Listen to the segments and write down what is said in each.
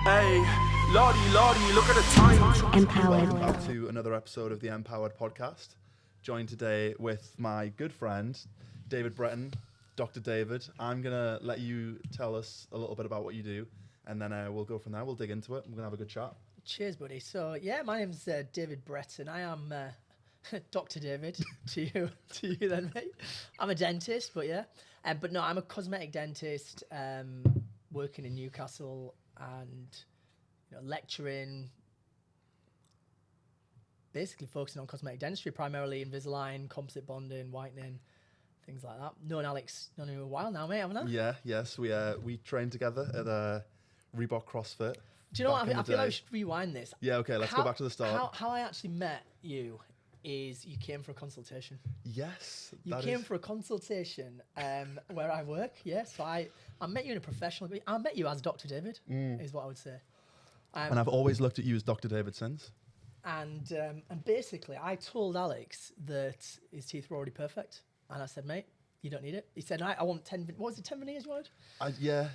Hey, Lordy, look at the time. Empowered. Welcome back to another episode of the M-PWRD Podcast. Joined today with my good friend, David Bretton, Dr. David. I'm going to let you tell us a little bit about what you do, and then we'll go from there. We'll dig into it. We're going to have a good chat. Cheers, buddy. So, yeah, my name's David Bretton. I am Dr. David to you then, mate. I'm a dentist, but yeah. But no, I'm a cosmetic dentist working in Newcastle and lecturing, basically focusing on cosmetic dentistry, primarily Invisalign, composite bonding, whitening, things like that. Known Alex in a while now, mate, haven't I? Yes. We trained together at Reebok CrossFit. Do you know what? I feel like we should rewind this. Yeah, okay, let's go back to the start. How I actually met you is you came for a consultation. Yes. You came for a consultation where I work, yeah. So I met you in a professional... I met you as Dr. David, is what I would say. And I've always looked at you as Dr. David since. And basically, I told Alex that his teeth were already perfect. And I said, mate, you don't need it. He said, I want 10... What was it, 10 veneers you wanted? Yeah.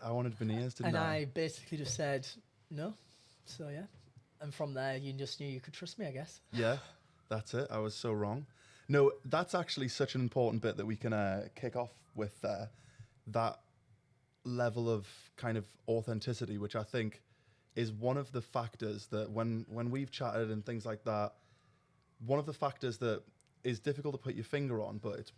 I wanted veneers, didn't I? And I basically just said, no. So, yeah. And from there, you just knew you could trust me, I guess. Yeah, that's it. I was so wrong. No, that's actually such an important bit that we can kick off with that level of kind of authenticity, which I think is one of the factors that when we've chatted and things like that, one of the factors that is difficult to put your finger on, but it's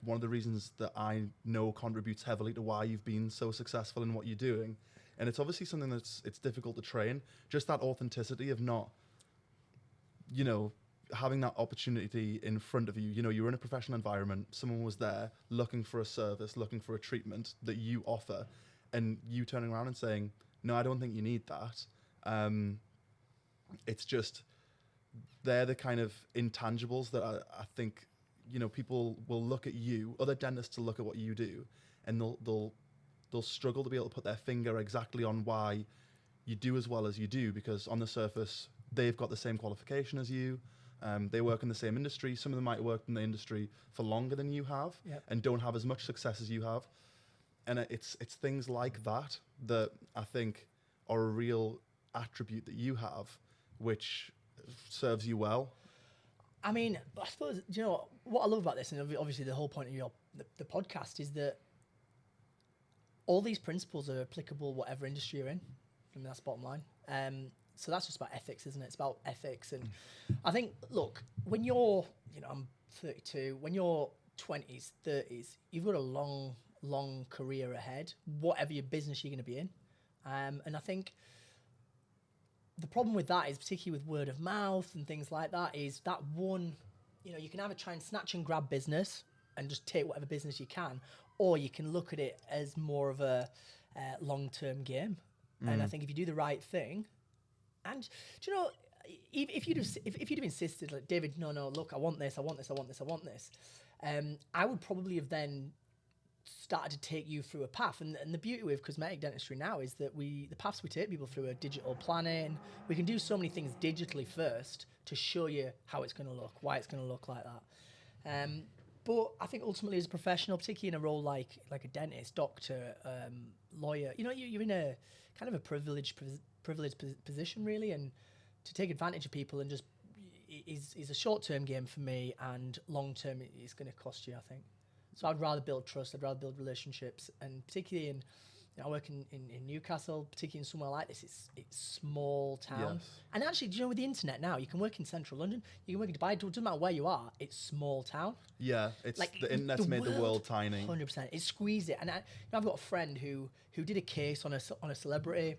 one of the reasons that I know contributes heavily to why you've been so successful in what you're doing. And it's obviously something it's difficult to train, just that authenticity of not, having that opportunity in front of you. You're in a professional environment, someone was there looking for a service, looking for a treatment that you offer, and you turning around and saying, no, I don't think you need that. It's just, they're the kind of intangibles that I think, people will look at you, other dentists will look at what you do, and they'll struggle to be able to put their finger exactly on why you do as well as you do, because on the surface, they've got the same qualification as you. They work in the same industry. Some of them might work in the industry for longer than you have, and don't have as much success as you have. And it's things like that I think are a real attribute that you have, which serves you well. I mean, I suppose, what I love about this, and obviously the whole point of the podcast, is that all these principles are applicable whatever industry you're in. I mean, that's the bottom line. So that's just about ethics, isn't it? It's about ethics. And I think, look, when you're, I'm 32, when you're 20s, 30s, you've got a long career ahead, whatever your business you're going to be in. And I think the problem with that is, particularly with word of mouth and things like that, is that one, you can either try and snatch and grab business and just take whatever business you can, or you can look at it as more of a long-term game. And I think if you do the right thing, and if you'd have insisted, like, David, no, look, I want this, I would probably have then started to take you through a path. And the beauty with cosmetic dentistry now is that the paths we take people through are digital planning. We can do so many things digitally first to show you how it's going to look, why it's going to look like that. But I think ultimately, as a professional, particularly in a role like a dentist, doctor, lawyer, you're in a kind of a privileged position, really, and to take advantage of people and just is a short-term game for me, and long-term it's going to cost you, I think. So I'd rather build trust, I'd rather build relationships, and particularly in, I work in Newcastle, particularly in somewhere like this, it's small town. Yes. And actually, with the internet now, you can work in central London, you can work in Dubai, it doesn't matter where you are, it's small town. Yeah, it's Like, the internet's made the world tiny. 100%. It squeezed it. And I've got a friend who did a case on a celebrity,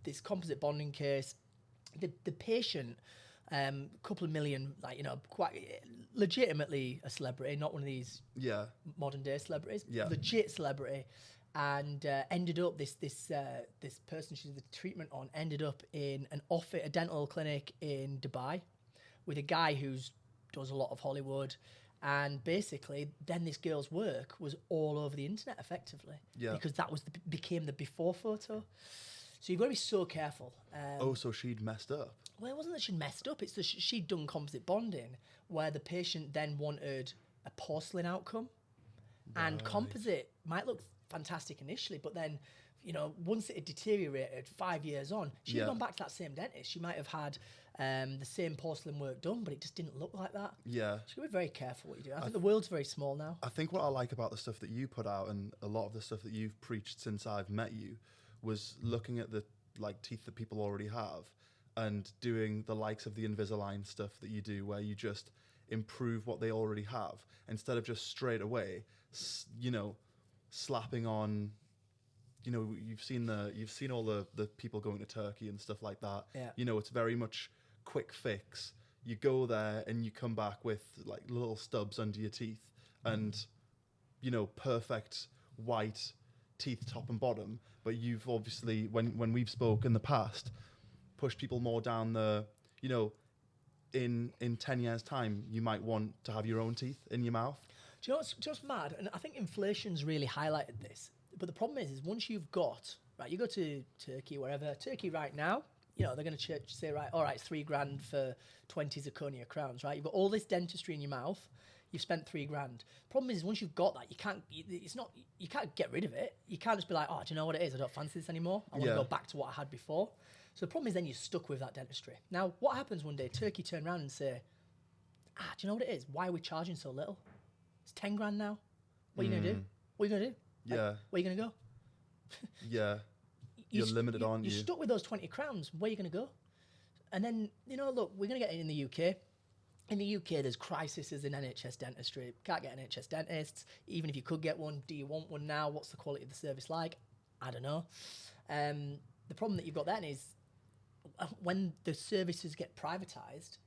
this composite bonding case. The patient, couple of million, quite legitimately a celebrity, not one of these modern day celebrities. Yeah. Legit celebrity, and ended up this person she did the treatment on ended up in a dental clinic in Dubai with a guy who's does a lot of Hollywood. And basically, then this girl's work was all over the internet, effectively, because that became the before photo. So you've got to be so careful. So she'd messed up. Well, it wasn't that she'd messed up. It's that she'd done composite bonding, where the patient then wanted a porcelain outcome. Right. And composite might look fantastic initially, but then once it had deteriorated 5 years on, she'd Yeah. gone back to that same dentist. She might have had the same porcelain work done, but it just didn't look like that. Yeah. So you got to be very careful what you do. I think the world's very small now. I think what I like about the stuff that you put out and a lot of the stuff that you've preached since I've met you was looking at the teeth that people already have and doing the likes of the Invisalign stuff that you do where you just improve what they already have instead of just straight away, slapping on, you've seen all the people going to Turkey and stuff like that. Yeah. It's very much quick fix. You go there and you come back with like little stubs under your teeth and, perfect white teeth top and bottom. But you've obviously, when we've spoke in the past, pushed people more down the, in 10 years' time, you might want to have your own teeth in your mouth. Do you know what's just mad? And I think inflation's really highlighted this. But the problem is once you've got, right, you go to Turkey, wherever, Turkey right now, they're going to say, right, all right, $3,000 for 20 zirconia crowns, right? You've got all this dentistry in your mouth. You've spent $3,000. Problem is, once you've got that, you can't get rid of it. You can't just be like, oh, do you know what it is? I don't fancy this anymore. I want to go back to what I had before. So the problem is then you're stuck with that dentistry. Now, what happens one day? Turkey turn around and say, do you know what it is? Why are we charging so little? It's $10,000 now. What are you going to do? What are you going to do? Yeah. Like, where are you going to go? Yeah. You're limited, aren't you? You're stuck with those 20 crowns. Where are you going to go? And then, look, we're going to get it in the UK. In the UK, there's crises in NHS dentistry. Can't get NHS dentists. Even if you could get one, do you want one now? What's the quality of the service like? I don't know. The problem that you've got then is when the services get privatised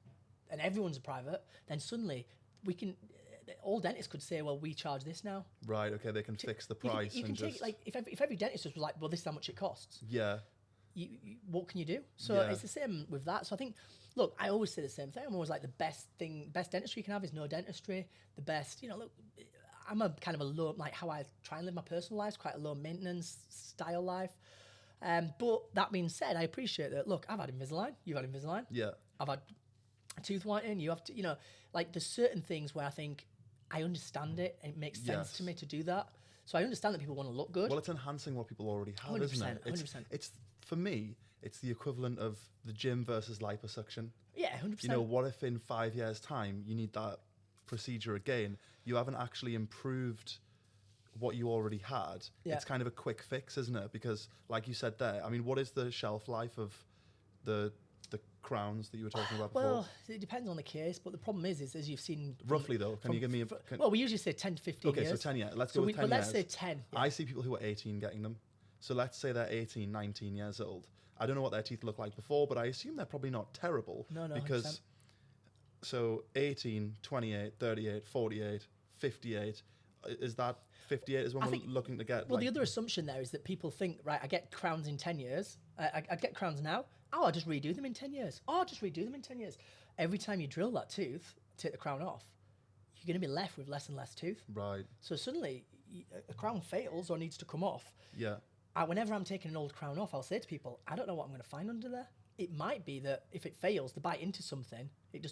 and everyone's private, then suddenly all dentists could say, well, we charge this now. Right, okay, they can fix the price. You can take, like, if every dentist was like, well, this is how much it costs. Yeah. What can you do? So it's the same with that. So I think, look, I always say the same thing. I'm always like, the best dentistry you can have is no dentistry. The best, look, I'm a kind of a low, like how I try and live my personal life, quite a low maintenance style life. But that being said, I appreciate that. Look, I've had Invisalign. You've had Invisalign. Yeah. I've had tooth whitening. You have to, like there's certain things where I think I understand it and it makes sense to me to do that. So I understand that people want to look good. Well, it's enhancing what people already have, 100%, isn't it? 100%. It's for me, it's the equivalent of the gym versus liposuction. Yeah, 100%. What if in 5 years' time you need that procedure again? You haven't actually improved what you already had. Yeah. It's kind of a quick fix, isn't it? Because, like you said there, I mean, what is the shelf life of the crowns that you were talking about before? Well, it depends on the case, but the problem is as you've seen... Roughly, though, can you give me a... Well, we usually say 10 to 15 years. Okay, so 10 years. Let's go with 10 years. But let's say 10. Yeah. I see people who are 18 getting them. So let's say they're 18, 19 years old. I don't know what their teeth look like before, but I assume they're probably not terrible. No, because 100%. So 18, 28, 38, 48, 58. Is that 58 is when we're looking to get? Well, the other assumption there is that people think, right, I get crowns in 10 years. I get crowns now. Oh, I'll just redo them in 10 years. Oh, I'll just redo them in 10 years. Every time you drill that tooth, take the crown off, you're going to be left with less and less tooth. Right. So suddenly, a crown fails or needs to come off. Yeah. Whenever I'm taking an old crown off, I'll say to people, I don't know what I'm going to find under there. It might be that if it fails to bite into something, it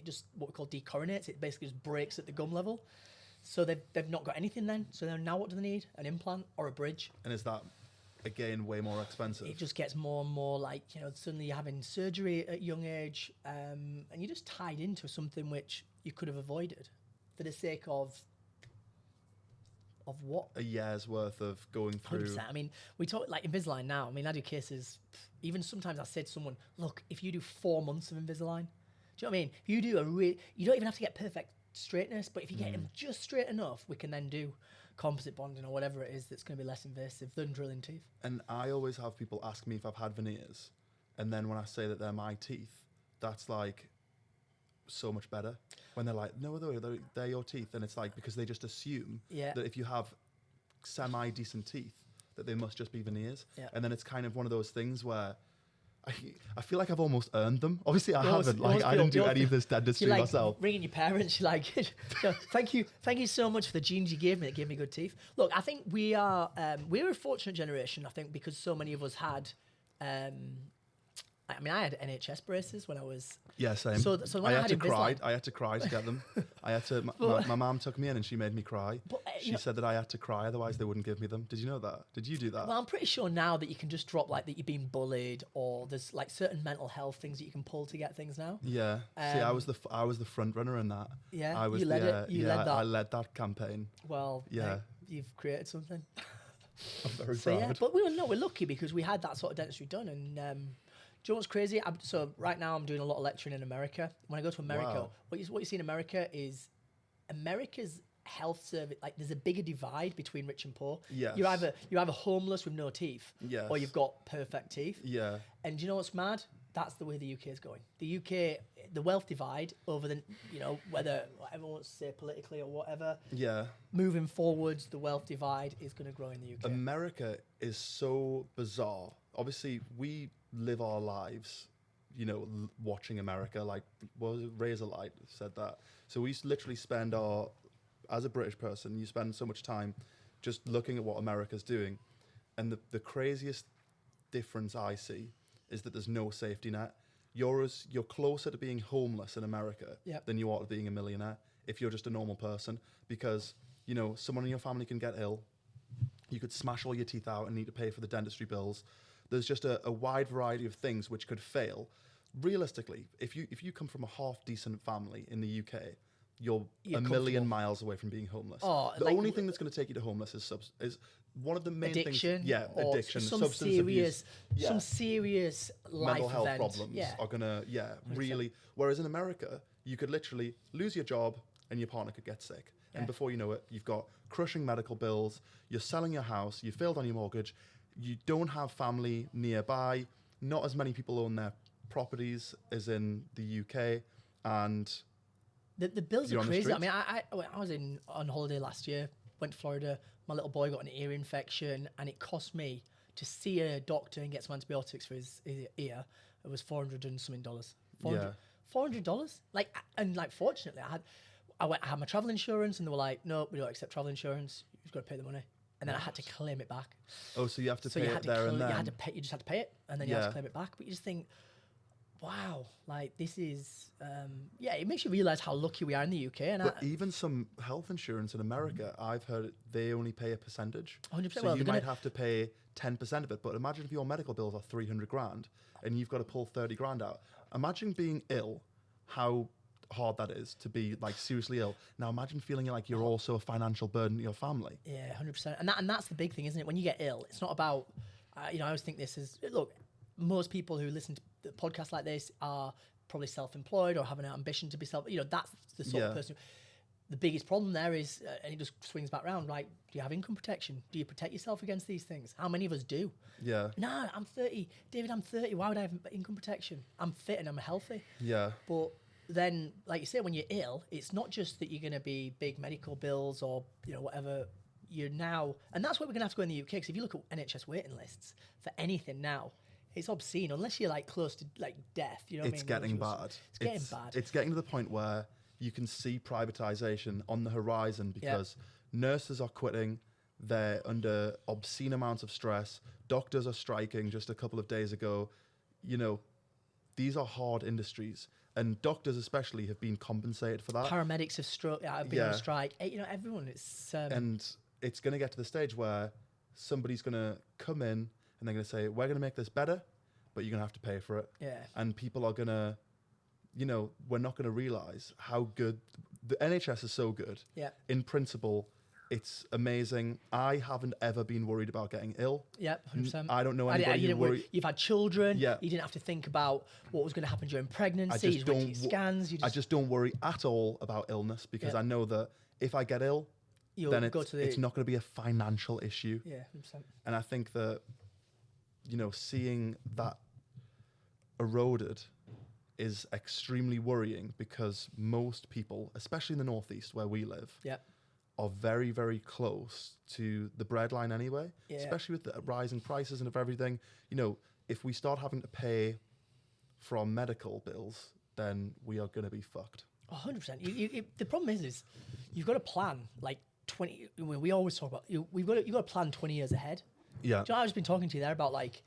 just what we call decoronates. It basically just breaks at the gum level. So they've not got anything then. So then now what do they need? An implant or a bridge? And is that, again, way more expensive? It just gets more and more like, suddenly you're having surgery at a young age and you're just tied into something which you could have avoided for the sake of what? A year's worth of going through. 100%. I mean, we talk like Invisalign now. I mean, I do cases, even sometimes I say to someone, look, if you do 4 months of Invisalign, do you know what I mean? If you do you don't even have to get perfect straightness, but if you get them just straight enough, we can then do composite bonding or whatever it is that's going to be less invasive than drilling teeth. And I always have people ask me if I've had veneers, and then when I say that they're my teeth, that's like so much better. When they're like, no, they're your teeth, and it's like because they just assume that if you have semi-decent teeth, that they must just be veneers, and then it's kind of one of those things where I feel like I've almost earned them. Obviously, I haven't. Like, I didn't do any of this dentistry like myself. Ringing your parents, you're like, thank you so much for the genes you gave me that gave me good teeth. Look, I think we're a fortunate generation. I think because so many of us had I mean, I had NHS braces when I was. Yeah, same. So when I had to cry. Invisalign- I had to cry to get them. I had to. My mum took me in and she made me cry. But, She said that I had to cry, otherwise they wouldn't give me them. Did you know that? Did you do that? Well, I'm pretty sure now that you can just drop like that you're being bullied, or there's like certain mental health things that you can pull to get things now. Yeah. See, I was the front runner in that. Yeah, I was you led it. You led that. I led that campaign. Well, Yeah. mate, you've created something. I'm very So proud. yeah, but we're lucky because we had that sort of dentistry done. And do you know what's crazy? So right now I'm doing a lot of lecturing in America. When I go to America, Wow. what you see in America is America's health service. Like there's a bigger divide between rich and poor. Yes. You're either homeless with no teeth, Yes. or you've got perfect teeth. Yeah. And do you know what's mad? That's the way the UK is going. The UK, the wealth divide over the, whether everyone wants to say politically or whatever, Yeah. moving forwards, the wealth divide is going to grow in the UK. America is so bizarre. Obviously, we live our lives, watching America. Like, what was it? Razorlight said that. So we literally spend as a British person, you spend so much time just looking at what America's doing. And the craziest difference I see is that there's no safety net. You're closer to being homeless in America Yep. than you are to being a millionaire if you're just a normal person, because someone in your family can get ill. You could smash all your teeth out and need to pay for the dentistry bills. There's just a wide variety of things which could fail. Realistically, if you come from a half decent family in the UK, you're a million miles away from being homeless. Oh, the like- only thing that's going to take you to homeless is one of the main addiction, things. Yeah, or addiction, some substance serious, abuse. Yeah. some serious life Mental health event. problems Yeah. are gonna really. Whereas in America, you could literally lose your job and your partner could get sick, Yeah. and before you know it, you've got crushing medical bills. You're selling your house. You failed on your mortgage. You don't have family nearby. Not as many people own their properties as in the UK, and The bills You're are on the crazy. I streets? mean, I was on holiday last year, went to Florida. My little boy got an ear infection, and it cost me to see a doctor and get some antibiotics for his ear. It was $400 and something. Yeah. $400. Fortunately, I had my travel insurance, and they were like, "No, we don't accept travel insurance. You've got to pay the money." And then I had to claim it back. oh, so you have to So pay you it had to there and then. you just had to pay it, and then you had Yeah. to claim it back. But you just think, wow, like this is, it makes you realize how lucky we are in the UK. And But even some health insurance in America, I've heard they only pay a percentage. 100%. So Well, you they're might gonna- have to pay 10% of it. But imagine if your medical bills are 300 grand and you've got to pull 30 grand out. Imagine being ill, how hard that is to be like seriously ill. Now imagine feeling like you're also a financial burden to your family. Yeah, 100%. And that's the big thing, isn't it? When you get ill, it's not about, I always think this is, look, most people who listen to the podcast like this are probably self-employed or have an ambition to be that's the sort of Yeah. person. The biggest problem there is, and it just swings back around, right? Do you have income protection? Do you protect yourself against these things? How many of us do? Yeah. Nah, I'm 30. David, I'm 30. Why would I have income protection? I'm fit and I'm healthy. Yeah. But then, like you say, when you're ill, it's not just that you're going to be big medical bills or, whatever. You're now, and that's where we're going to have to go in the UK. Because if you look at NHS waiting lists for anything now, it's obscene. Unless you're like close to like death, you know what I mean? It's getting Which was- bad. It's getting bad. It's getting to the point where you can see privatization on the horizon because nurses are quitting. They're under obscene amounts of stress. Doctors are striking just a couple of days ago. These are hard industries. And doctors especially have been compensated for that. Paramedics have been on strike. Everyone. It's And it's going to get to the stage where somebody's going to come in and they're going to say, we're going to make this better, but you're going to have to pay for it. Yeah. And people are going to, we're not going to realize how good the NHS is. So good. Yeah. In principle, it's amazing. I haven't ever been worried about getting ill. Yeah, 100%. I don't know And anybody you who didn't worry. worry. You've had children. Yeah. You didn't have to think about what was going to happen during pregnancy. I just You went to don't. your scans. I just don't worry at all about illness because Yeah. I know that if I get ill, You'll then go to the. it's not going to be a financial issue. Yeah, 100%. And I think that, seeing that eroded is extremely worrying because most people, especially in the Northeast where we live, Yeah. are very, very close to the breadline anyway, Yeah. especially with the rising prices and of everything. If we start having to pay for our medical bills, then we are going to be fucked. 100%. The problem is you've got to plan like 20. We always talk about you've got to plan 20 years ahead. Yeah. Do you know, I've just been talking to you there about like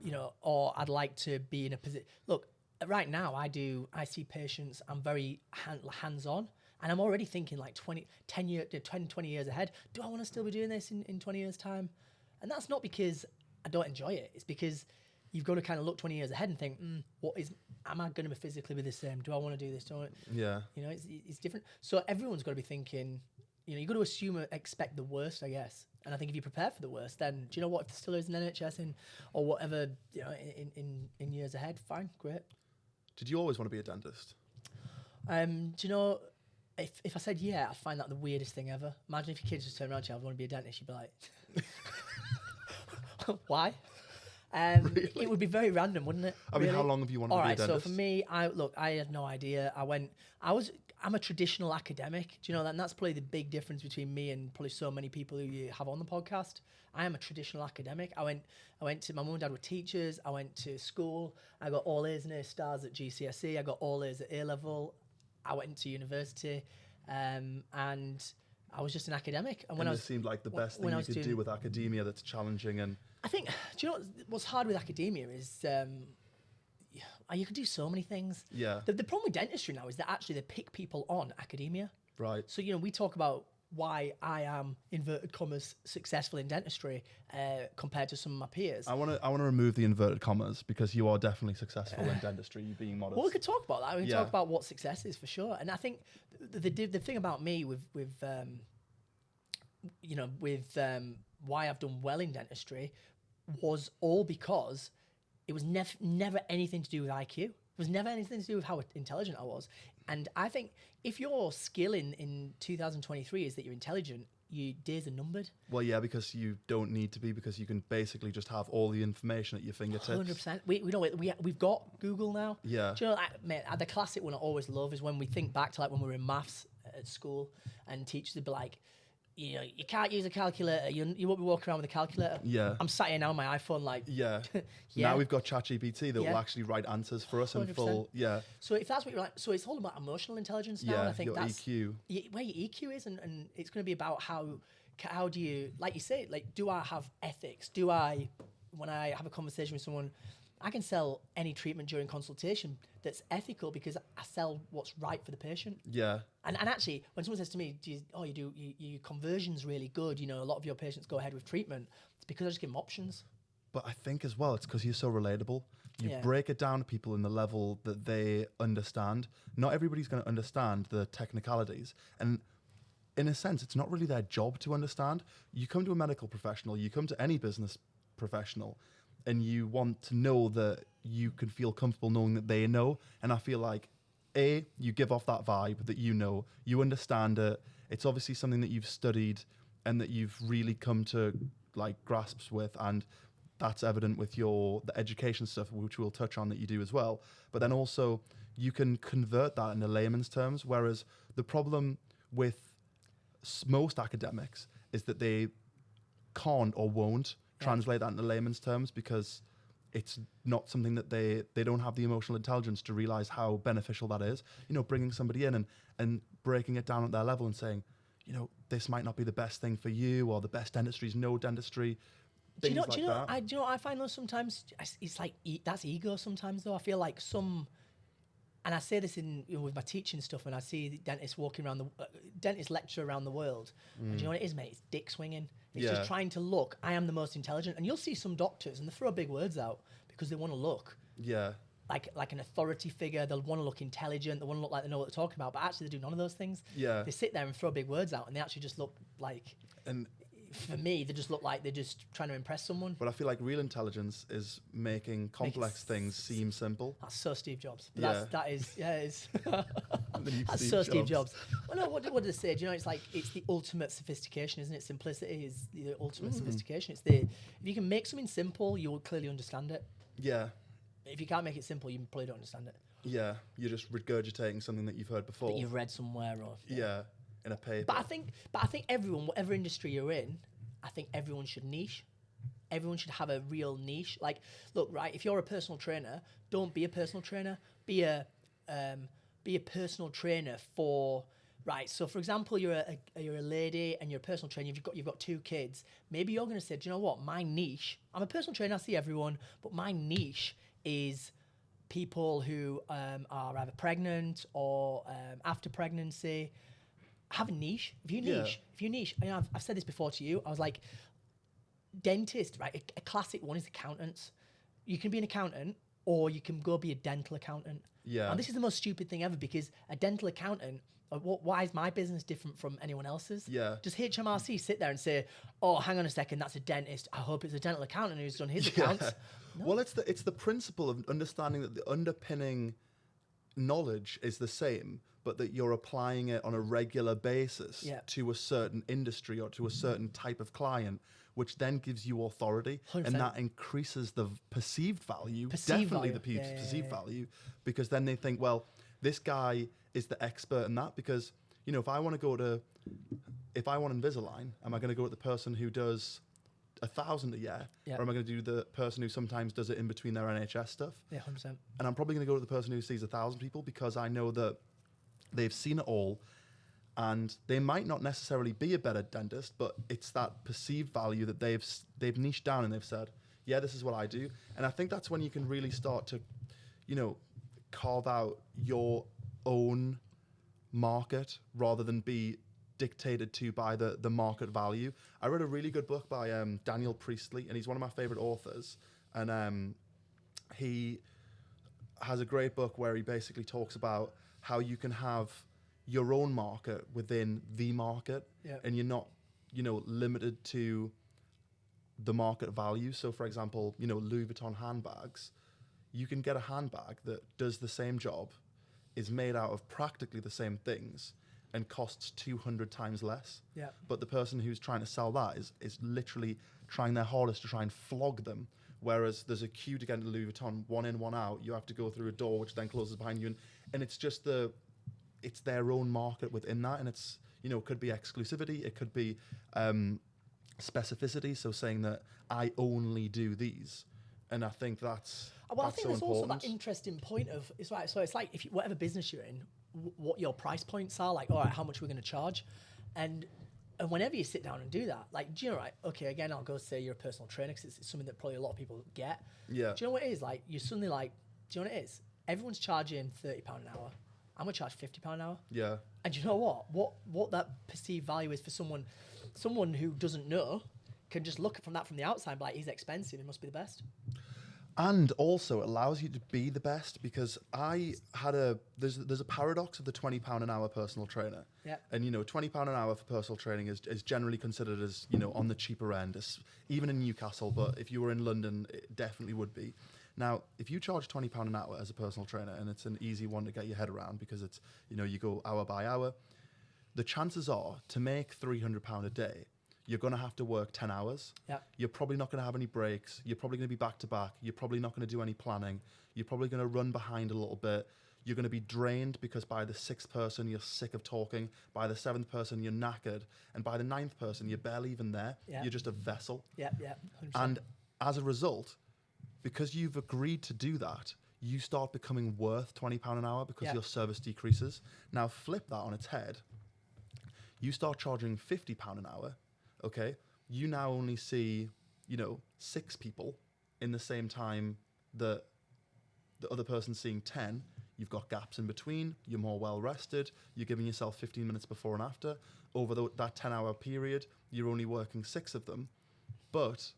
you know, or I'd like to be in a position. Look, right now I see patients. I'm very hands-on, and I'm already thinking like 20 years ahead. Do I want to still be doing this in 20 years time? And that's not because I don't enjoy it. It's because you've got to kind of look 20 years ahead and think, am I going to physically be the same? Do I want to do this? Yeah. You know, it's different. So everyone's got to be thinking, you know, you've got to expect the worst, I guess. And I think if you prepare for the worst, then do you know what? If there still is an NHS or whatever, you know, in years ahead, fine, great. Did you always want to be a dentist? Do you know, if I said yeah, I'd find that the weirdest thing ever. Imagine if your kids just turned around to you, I want to be a dentist, you'd be like, why? Really? It would be very random, wouldn't it? I mean, how long have you wanted to be a dentist? So for me, I had no idea. I'm a traditional academic. Do you know that? And that's probably the big difference between me and probably so many people who you have on the podcast. I am a traditional academic. I went to, my mum and dad were teachers. I went to school. I got all A's and A stars at GCSE. I got all A's at A level. I went to university, and I was just an academic. And it seemed like the best thing you could do with academia that's challenging. And I think, do you know what's hard with academia is you can do so many things. Yeah. The problem with dentistry now is that actually they pick people on academia. Right. So, you know, we talk about why I am, inverted commas, successful in dentistry compared to some of my peers. I want to remove the inverted commas because you are definitely successful in dentistry, you being modest. Well, we could talk about that. We can talk about what success is for sure. And I think the thing about me with why I've done well in dentistry was all because it was never anything to do with IQ. It was never anything to do with how intelligent I was. And I think if your skill in 2023 is that you're intelligent, your days are numbered. Well, yeah, because you don't need to be, because you can basically just have all the information at your fingertips. 100%. We've got Google now. Yeah. Do you know, mate, the classic one I always love is when we think back to like when we were in maths at school and teachers would be like, you know, you can't use a calculator. You won't be walking around with a calculator. Yeah. I'm sat here now on my iPhone like... Yeah. Yeah. Now we've got ChatGPT that will actually write answers for us in 100%. full. Yeah. So if that's what you're like... So it's all about emotional intelligence now. Yeah, And I think your that's... EQ. Where your EQ is, and it's going to be about how do you... Like you say, like, do I have ethics? When I have a conversation with someone... I can sell any treatment during consultation that's ethical because I sell what's right for the patient. Yeah. And actually, when someone says to me, your conversion's really good, you know, a lot of your patients go ahead with treatment, it's because I just give them options. But I think as well, it's because you're so relatable. You break it down to people in the level that they understand. Not everybody's going to understand the technicalities. And in a sense, it's not really their job to understand. You come to a medical professional, you come to any business professional, and you want to know that you can feel comfortable knowing that they know. And I feel like, you give off that vibe that you know, you understand it. It's obviously something that you've studied and that you've really come to like grasps with. And that's evident with the education stuff, which we'll touch on, that you do as well. But then also you can convert that into layman's terms. Whereas the problem with most academics is that they can't or won't translate that into layman's terms because it's not something that they don't have the emotional intelligence to realize how beneficial that is. You know, bringing somebody in and breaking it down at their level and saying, you know, this might not be the best thing for you, or the best dentistry is no dentistry. Do you know, I find those sometimes, it's like, that's ego sometimes though. I feel like and I say this with my teaching stuff, and I see dentists walking around dentists lecture around the world. And do you know what it is, mate? It's dick swinging. It's just trying to look, I am the most intelligent. And you'll see some doctors, and they throw big words out because they want to look like an authority figure. They'll want to look intelligent. They want to look like they know what they're talking about. But actually, they do none of those things. Yeah. They sit there and throw big words out, and they actually just look like... And for me, they just look like they're just trying to impress someone. But I feel like real intelligence is making complex things seem simple. That's so Steve Jobs. But that is that's Steve so Steve Jobs. Well, no, what did they say? Do you know, it's like, it's the ultimate sophistication, isn't it? Simplicity is the ultimate sophistication. If you can make something simple, you'll clearly understand it. Yeah. If you can't make it simple, you probably don't understand it. Yeah, you're just regurgitating something that you've heard before. That you've read somewhere or... Yeah, in a paper. But I think everyone, whatever industry you're in, I think everyone should niche. Everyone should have a real niche. Like, look, right, if you're a personal trainer, don't be a personal trainer. Be a personal trainer for right, so for example, you're a lady and you're a personal trainer, you've got 2 kids. Maybe you're going to say, do you know what? My niche, I'm a personal trainer, I see everyone, but my niche is people who are either pregnant or after pregnancy. Have a niche. If you niche, you know, I've said this before to you. I was like, dentist, right? A classic one is accountants. You can be an accountant or you can go be a dental accountant. Yeah. And this is the most stupid thing ever because a dental accountant, why is my business different from anyone else's? Yeah. Does HMRC sit there and say, oh, hang on a second, that's a dentist. I hope it's a dental accountant who's done his accounts. No. Well, it's the principle of understanding that the underpinning knowledge is the same, but that you're applying it on a regular basis to a certain industry or to a certain type of client, which then gives you authority 100%. and that increases the perceived value, Perceived definitely value. the perceived value, because then they think, well, this guy is the expert in that, because, you know, if I want Invisalign, am I going to go with the person who does 1,000 a year, or am I going to do the person who sometimes does it in between their NHS stuff? Yeah, 100%. And I'm probably going to go to the person who sees 1,000 people because I know that they've seen it all, and they might not necessarily be a better dentist, but it's that perceived value that they've niched down and they've said, yeah, this is what I do. And I think that's when you can really start to, you know, carve out your own market rather than be dictated to by the market value. I read a really good book by Daniel Priestley, and he's one of my favorite authors. And he has a great book where he basically talks about how you can have your own market within the market, and you're not, you know, limited to the market value. So, for example, you know, Louis Vuitton handbags, you can get a handbag that does the same job, is made out of practically the same things, and costs 200 times less. Yeah. But the person who's trying to sell that is literally trying their hardest to try and flog them. Whereas there's a queue to get into Louis Vuitton, 1 in, 1 out. You have to go through a door, which then closes behind you. And it's just it's their own market within that. And it's, you know, it could be exclusivity. It could be specificity. So saying that I only do these. And I think that's I think so there's important. also that interesting point of, it's right. So it's like, if whatever business you're in, what your price points are, like, all right, how much we're going to charge. And whenever you sit down and do that, like, do you know, right, okay, again, I'll go say you're a personal trainer because it's something that probably a lot of people get. Yeah. Do you know what it is? Like, you're suddenly like, do you know what it is? Everyone's charging £30 an hour. I'm going to charge £50 an hour. Yeah. And you know what that perceived value is for someone who doesn't know can just look from the outside and be like, he's expensive, he must be the best. And also it allows you to be the best, because there's a paradox of the £20 an hour personal trainer. Yeah. And, you know, £20 an hour for personal training is generally considered as, you know, on the cheaper end, even in Newcastle, but if you were in London, it definitely would be. Now, if you charge £20 an hour as a personal trainer, and it's an easy one to get your head around because it's, you know, you go hour by hour, the chances are to make £300 a day, you're going to have to work 10 hours. Yeah. You're probably not going to have any breaks. You're probably going to be back to back. You're probably not going to do any planning. You're probably going to run behind a little bit. You're going to be drained because by the 6th person, you're sick of talking. By the 7th person, you're knackered. And by the 9th person, you're barely even there. Yeah. You're just a vessel. Yeah, 100%. And as a result, because you've agreed to do that, you start becoming worth £20 an hour because your service decreases. Now flip that on its head. You start charging £50 an hour. Okay, you now only see, you know, 6 people in the same time that the other person's seeing 10. You've got gaps in between. You're more well rested. You're giving yourself 15 minutes before and after. Over that 10-hour period, you're only working 6 of them, but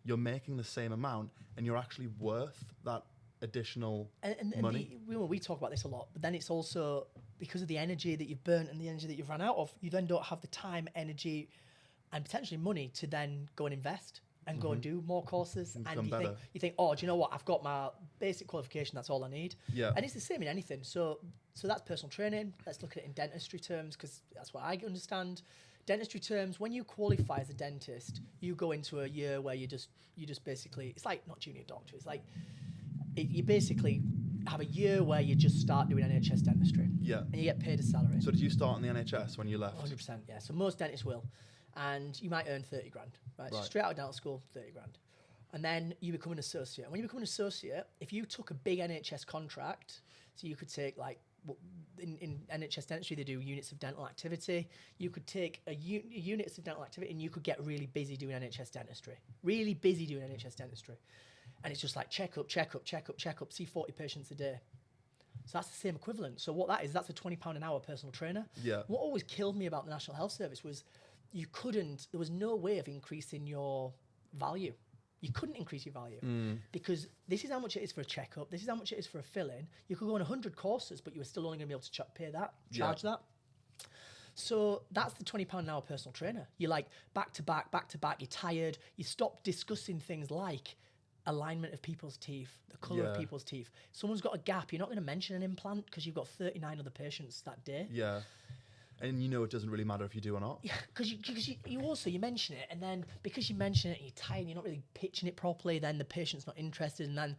you're making the same amount, and you're actually worth that additional money. We talk about this a lot, but then it's also because of the energy that you've burnt and the energy that you've run out of, you then don't have the time, energy, and potentially money to then go and invest and go and do more courses. And you think, oh, do you know what? I've got my basic qualification. That's all I need. Yeah. And it's the same in anything. So that's personal training. Let's look at it in dentistry terms, because that's what I understand. Dentistry terms, when you qualify as a dentist, you go into a year where you just basically, it's like not junior doctor. It's like you basically have a year where you just start doing NHS dentistry. Yeah. And you get paid a salary. So did you start in the NHS when you left? 100%, yeah. So most dentists will. And you might earn 30 grand, right? So straight out of dental school, 30 grand. And then you become an associate. And when you become an associate, if you took a big NHS contract, so you could take like in NHS dentistry, they do units of dental activity. You could take units of dental activity and you could get really busy doing NHS dentistry. Really busy doing NHS dentistry. And it's just like check up, see 40 patients a day. So that's the same equivalent. So what that is, that's a £20 an hour personal trainer. Yeah. What always killed me about the National Health Service was there was no way of increasing your value. You couldn't increase your value because this is how much it is for a checkup. This is how much it is for a fill-in. You could go on 100 courses, but you were still only going to be able to charge that. So that's the £20 an hour personal trainer. You're like back to back. You're tired. You stop discussing things like alignment of people's teeth, the colour of people's teeth. Someone's got a gap. You're not going to mention an implant because you've got 39 other patients that day. Yeah. And you know it doesn't really matter if you do or not. Yeah, because you mention it, and then because you mention it and you're tired and you're not really pitching it properly, then the patient's not interested, and then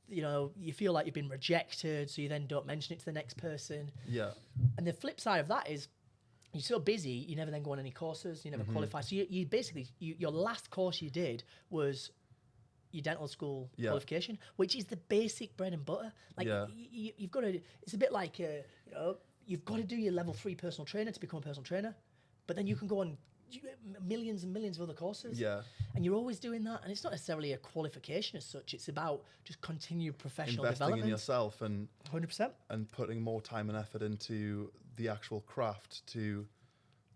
you feel like you've been rejected, so you then don't mention it to the next person. Yeah. And the flip side of that is you're so busy, you never then go on any courses, you never qualify. So you basically, your last course you did was your dental school qualification, which is the basic bread and butter. Like you've got to, it's a bit like, you've got to do your level 3 personal trainer to become a personal trainer, but then you can go on millions and millions of other courses. Yeah. And you're always doing that. And it's not necessarily a qualification as such. It's about just continued professional investing development. in yourself and 100%. And putting more time and effort into the actual craft to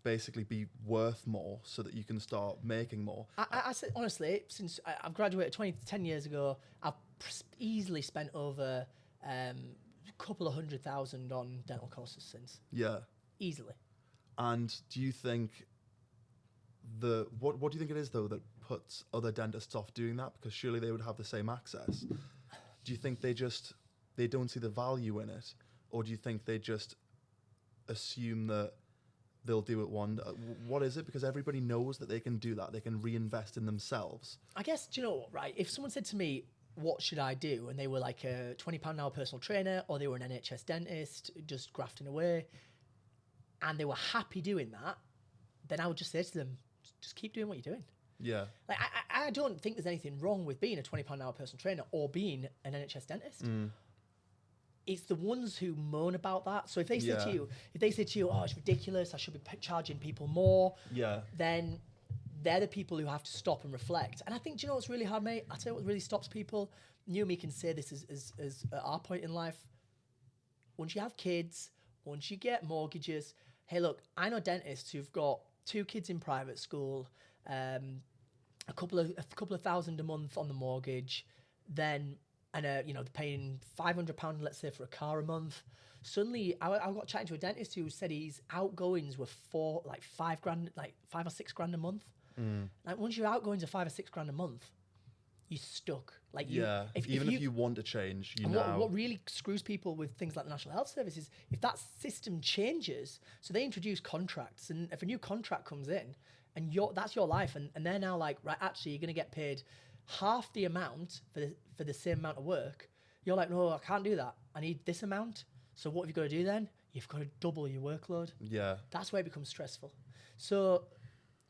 basically be worth more so that you can start making more. I say, honestly, since I've graduated 10 years ago, I've easily spent over a couple of $100,000 on dental courses since. Yeah. Easily. And do you think what do you think it is though that puts other dentists off doing that? Because surely they would have the same access. Do you think they don't see the value in it, or do you think they just assume that they'll do it what is it? Because everybody knows that they can do that. They can reinvest in themselves. I guess, do you know what, right? If someone said to me, what should I do? And they were like a £20 an hour personal trainer, or they were an NHS dentist just grafting away, and they were happy doing that, then I would just say to them, just keep doing what you're doing. Yeah. Like I don't think there's anything wrong with being a £20 an hour personal trainer or being an NHS dentist. It's the ones who moan about that. So if they say to you, oh, it's ridiculous, I should be charging people more, then they're the people who have to stop and reflect. And I think, do you know what's really hard, mate? I'll tell you what really stops people. You and me can say this as at our point in life. Once you have kids, once you get mortgages, hey, look, I know dentists who've got 2 kids in private school, a couple of thousand a month on the mortgage, then they're paying £500, let's say, for a car a month. Suddenly, I got chatting to a dentist who said his outgoings were $5 or $6 grand a month. Like once your outgoings are $5 or $6 grand a month, you're stuck. Like if you want to change, what really screws people with things like the National Health Service is if that system changes. So they introduce contracts, and if a new contract comes in, and that's your life, and they're now like, right, actually, you're going to get paid half the amount for the same amount of work. You're like, no, I can't do that. I need this amount. So what have you got to do then? You've got to double your workload. Yeah. That's where it becomes stressful. So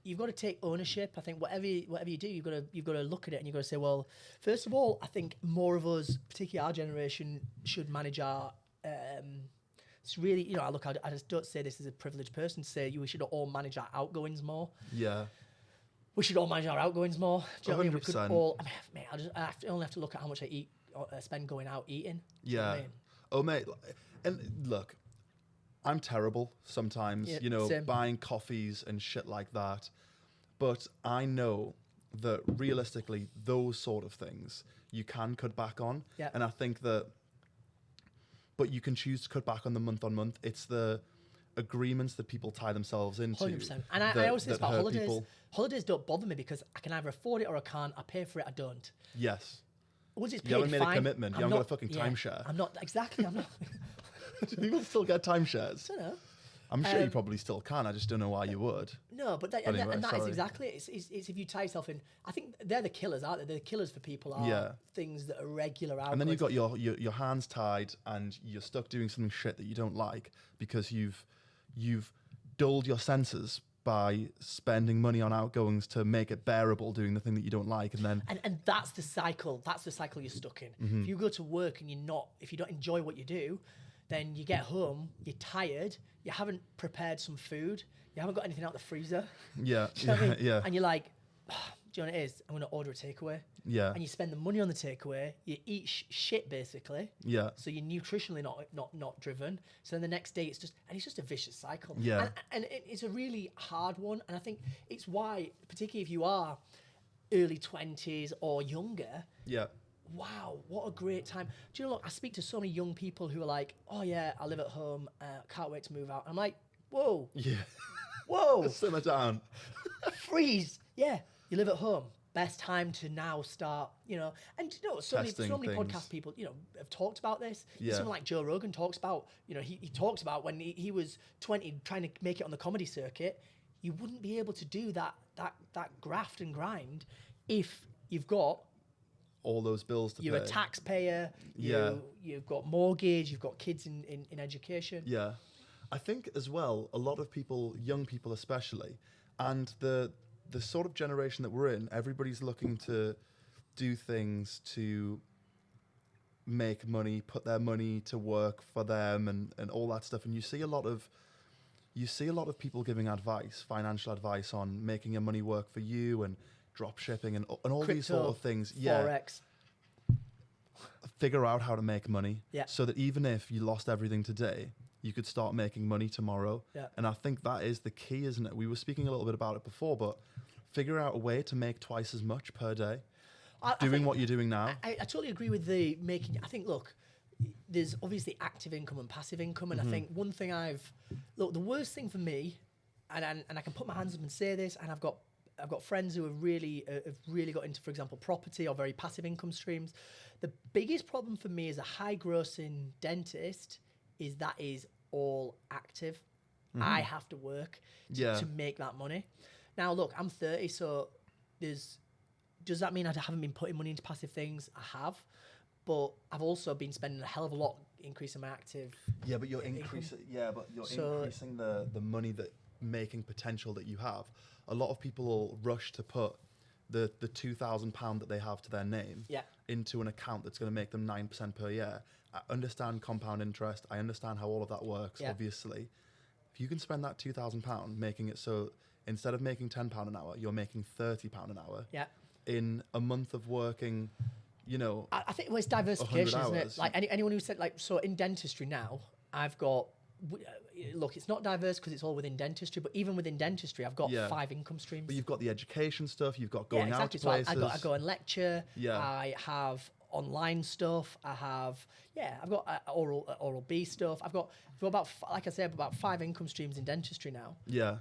you've got to take ownership. I think whatever you do, you've got to look at it and you've got to say, well, first of all, I think more of us, particularly our generation, should manage our. It's really, I just don't say this as a privileged person to say we should all manage our outgoings more. Yeah. We should all manage our outgoings more. Do you know what I mean? We could 100%. all. Mate, I only have to look at how much I spend going out eating. Do you know what I mean? Oh, mate. And look, I'm terrible sometimes, same. buying coffees and shit like that. But I know that realistically, those sort of things you can cut back on. Yeah. And I think that, but you can choose to cut back on the month on month. It's the agreements that people tie themselves into. 100%. And I always say this about holidays. Holidays don't bother me because I can either afford it or I can't. I pay for it, I don't. Yes. Once it's paid, You haven't made fine. a commitment. You haven't got a fucking timeshare. I'm not. Do people still get timeshares? I don't know. I'm sure you probably still can. I just don't know why you would. No, but that is exactly it. It's if you tie yourself in. I think they're the killers, aren't they? They're the killers for people are things that are regular outgoings. And then you've got your hands tied and you're stuck doing something shit that you don't like because you've dulled your senses by spending money on outgoings to make it bearable doing the thing that you don't like, and then and that's the cycle. That's the cycle you're stuck in. If you go to work and if you don't enjoy what you do, then you get home, you're tired, you haven't prepared some food, you haven't got anything out of the freezer. Yeah. Do you know what I mean? Yeah. And you're like, do you know what it is? I'm going to order a takeaway. Yeah. And you spend the money on the takeaway, you eat shit basically. Yeah. So you're nutritionally not driven. So then the next day it's just a vicious cycle. Yeah. And it's a really hard one. And I think it's why, particularly if you are early 20s or younger, Yeah. wow, what a great time. Do you know, look, I speak to so many young people who are like, oh yeah, I live at home, can't wait to move out. I'm like, whoa. Yeah. Whoa. Simmer down. Freeze. Yeah, you live at home. Best time to now start, you know. And you know, so many Testing podcast things. people, you know, have talked about this. Yeah. Someone like Joe Rogan talks about, you know, he talks about when he was 20 trying to make it on the comedy circuit, you wouldn't be able to do that graft and grind if you've got All those bills to you're pay. a taxpayer, Yeah. you've got mortgage, you've got kids in education. Yeah. I think as well, a lot of people, young people especially, and the sort of generation that we're in, everybody's looking to do things to make money, put their money to work for them and all that stuff. And you see a lot of people giving advice, financial advice on making your money work for you and drop shipping and all these sort of things. Yeah. Forex. Figure out how to make money. Yeah. So that even if you lost everything today, you could start making money tomorrow. Yeah. And I think that is the key, isn't it? We were speaking a little bit about it before, but figure out a way to make twice as much per day. I Doing think- what you're doing now. I totally agree with the making. I think, look, there's obviously active income and passive income, and I think one thing the worst thing for me, and I can put my hands up and say this, and I've got friends who have really got into, for example, property or very passive income streams. The biggest problem for me as a high grossing dentist is that is all active. I have to work to make that money. Now, look, I'm 30, so does that mean I haven't been putting money into passive things? I have, but I've also been spending a hell of a lot increasing my active. Yeah, but you're income. increasing the money that making potential that you have. A lot of people will rush to put the £2,000 that they have to their name into an account that's going to make them 9% per year. I understand compound interest. I understand how all of that works, obviously. If you can spend that £2,000 making it so instead of making £10 an hour, you're making £30 an hour. Yeah. In a month of working, you know, I think it's diversification, 100 isn't it? hours. Like anyone who said, like, so in dentistry now, I've got, look, it's not diverse because it's all within dentistry, but even within dentistry, I've got 5 income streams. But you've got the education stuff, you've got going out to So places. I go and lecture. Yeah. I have online stuff. I have, I've got oral B stuff. I've got about, like I said, about 5 income streams in dentistry now. Yeah.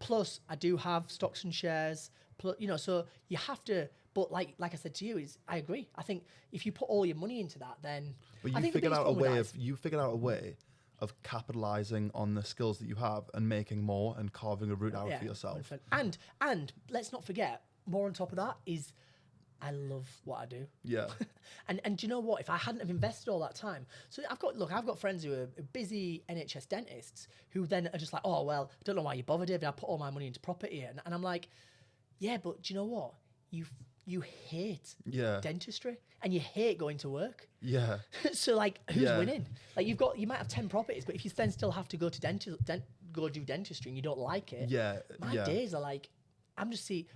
Plus, I do have stocks and shares. Plus, you know, so you have to. But like I said to you, I agree. I think if you put all your money into that, then But I you think the figured biggest out a problem with way that of capitalizing on the skills that you have and making more and carving a route out for yourself. 100%. And let's not forget, more on top of that is I love what I do. Yeah. And do you know what? If I hadn't have invested all that time, so I've got friends who are busy NHS dentists who then are just like, oh well, I don't know why you bothered, David. I put all my money into property, and I'm like, yeah, but do you know what? You hate dentistry and you hate going to work. Yeah. So like, who's winning? Like you might have 10 properties, but if you then still have to go to go do dentistry and you don't like it, my days are like, I see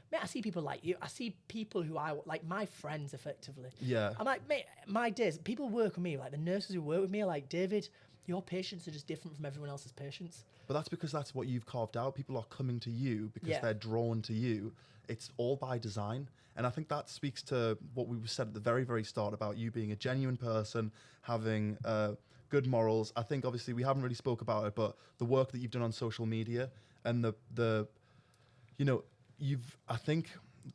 people like you. I see people who I like, my friends effectively. Yeah. I'm like, mate, my days, people work with me, like the nurses who work with me are like, David, your patients are just different from everyone else's patients. But that's because that's what you've carved out. People are coming to you because they're drawn to you. It's all by design. And I think that speaks to what we said at the very, very start about you being a genuine person, having good morals. I think obviously we haven't really spoke about it, but the work that you've done on social media and the you know, I think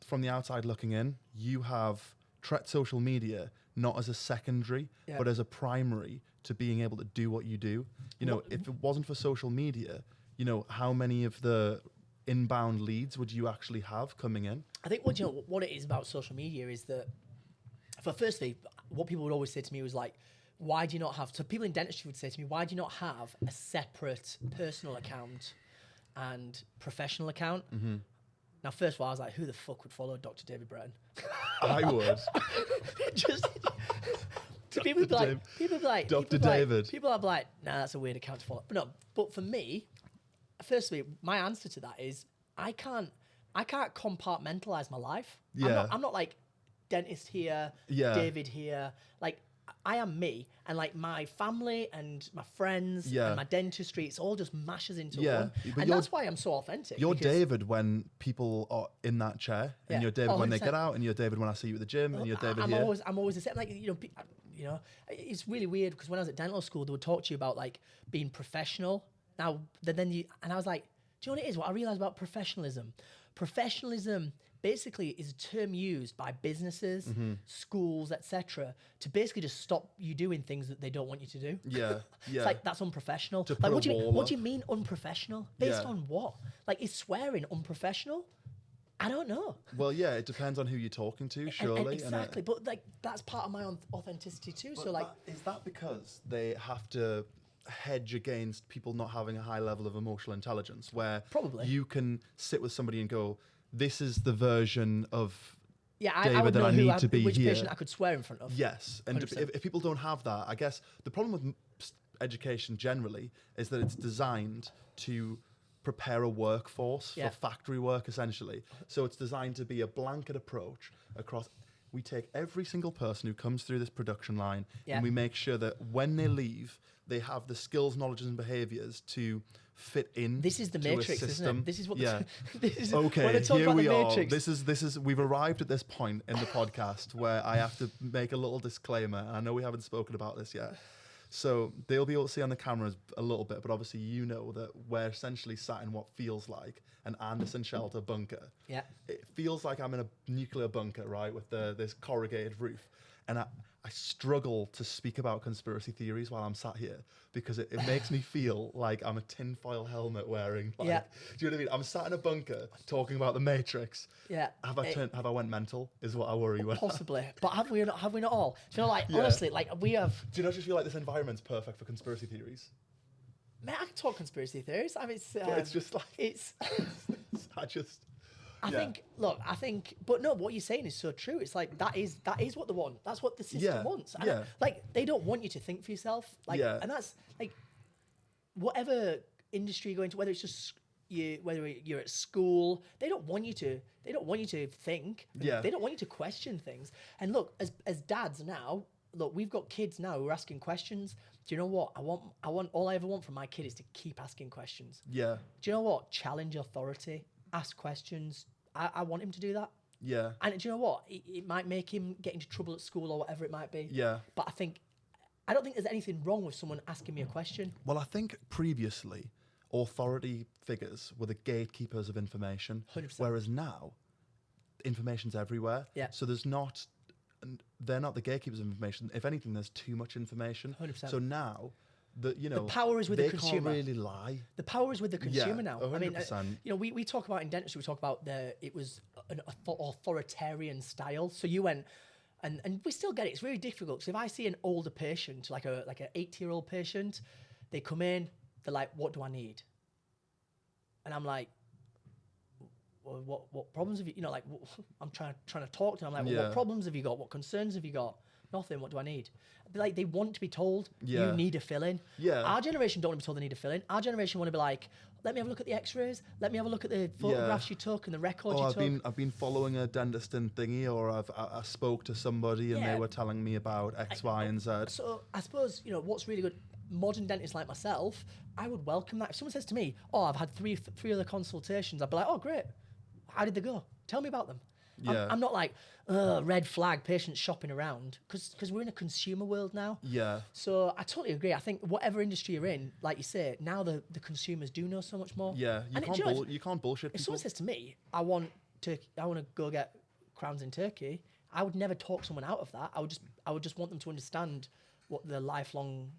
from the outside looking in, you have treated social media not as a secondary, but as a primary to being able to do what you do. You know, if it wasn't for social media, you know, how many of the inbound leads would you actually have coming in? I think what it is about social media is that, firstly, what people would always say to me was like, why do you not have, so people in dentistry would say to me, why do you not have a separate personal account and professional account? Mm-hmm. Now, first of all, I was like, who the fuck would follow Dr. David Bretton? I would. Just to people people be like, Dr. David. People are like, nah, that's a weird account to follow. But no, but for me, firstly, my answer to that is I can't compartmentalize my life. Yeah. I'm not like dentist here, Yeah. David here. Like I am me, and like my family and my friends and my dentistry, it's all just mashes into one. But And that's why I'm so authentic. You're because David when people are in that chair, and you're David when they 100%. get out, and you're David when I see you at the gym, and you're David I'm here. always the same. Like you know, it's really weird because when I was at dental school, they would talk to you about like being professional. Now and I was like, do you know what it is? What I realized about professionalism? Professionalism basically is a term used by businesses, schools, etc., to basically just stop you doing things that they don't want you to do. Yeah, yeah. It's like that's unprofessional. To Like put a wall what up. do you mean unprofessional? Based Yeah. on what? Like is swearing unprofessional? I don't know. Well, yeah, it depends on who you're talking to, And surely. exactly, but like that's part of my own authenticity too. So like, is that because they have to hedge against people not having a high level of emotional intelligence, where Probably. you can sit with somebody and go, "This is the version of yeah, I David would that know I who need to be which here." patient I could swear in front of. Yes, and 100%. if people don't have that, I guess the problem with education generally is that it's designed to prepare a workforce Yeah. for factory work, essentially. So it's designed to be a blanket approach across. We take every single person who comes through this production line, Yeah. and we make sure that when they leave, they have the skills, knowledges, and behaviors to fit in. This is the to a Matrix, isn't system. it? This is what. Yeah. This is, Okay, when I talk here about we the are. Matrix, This is. We've arrived at this point in the podcast where I have to make a little disclaimer. And I know we haven't spoken about this yet, so they'll be able to see on the cameras a little bit. But obviously, you know that we're essentially sat in what feels like an Anderson shelter bunker. Yeah. It feels like I'm in a nuclear bunker, right, with this corrugated roof, and I struggle to speak about conspiracy theories while I'm sat here because it makes me feel like I'm a tinfoil helmet wearing. Like, Yeah. do you know what I mean? I'm sat in a bunker talking about the Matrix. Yeah. Have I went mental? Is what I worry about. possibly, but have we not? Have we not all? Do you know, like Yeah. honestly, like we have. Do you not just feel like this environment's perfect for conspiracy theories? Man, I can talk conspiracy theories. I mean, But it's just like it's. I I think, but no, what you're saying is so true. It's like that is what they want. That's what the system Yeah, wants. And yeah. like they don't want you to think for yourself. Like, Yeah. and that's like whatever industry you go into, whether it's just whether you're at school, they don't want you to. They don't want you to think. Yeah. They don't want you to question things. And look, as dads now, look, we've got kids now who are asking questions. Do you know what? I want all I ever want from my kid is to keep asking questions. Yeah, Do you know what? Challenge authority. Ask questions. I want him to do that. yeah, And do you know what? It might make him get into trouble at school or whatever it might be. yeah. But I don't think there's anything wrong with someone asking me a question. Well, I think previously authority figures were the gatekeepers of information, 100%. whereas now information's everywhere. Yeah. So they're not the gatekeepers of information. If anything, there's too much information. 100%. So now, the power is with the they consumer. can't really lie. The power is with the consumer now. I mean, 100%. we talk about in dentistry, we talk about it was an authoritarian style. So you went, and we still get it. It's really difficult. So if I see an older patient, like an 80-year-old patient, they come in, they're like, "What do I need?" And I'm like, well, what problems have you? Like I'm trying to talk to them. I'm like, well, what problems have you got? What concerns have you got? Nothing. What do I need? Like they want to be told you need a fill-in. Yeah. Our generation don't want to be told they need a fill-in. Our generation want to be like, let me have a look at the X-rays. Let me have a look at the photographs you took and the records you took. I've been following a dentist and thingy, or I spoke to somebody and they were telling me about X, Y, and Z. So I suppose what's really good. Modern dentists like myself, I would welcome that. If someone says to me, "Oh, I've had three other consultations," I'd be like, "Oh, great. How did they go? Tell me about them." Yeah. I'm not like, red flag, patients shopping around, because we're in a consumer world now. Yeah. So I totally agree. I think whatever industry you're in, like you say, now the consumers do know so much more. Yeah, you can't bullshit If people. someone says to me, I want to go get crowns in Turkey, I would never talk someone out of that. I would just want them to understand what the lifelong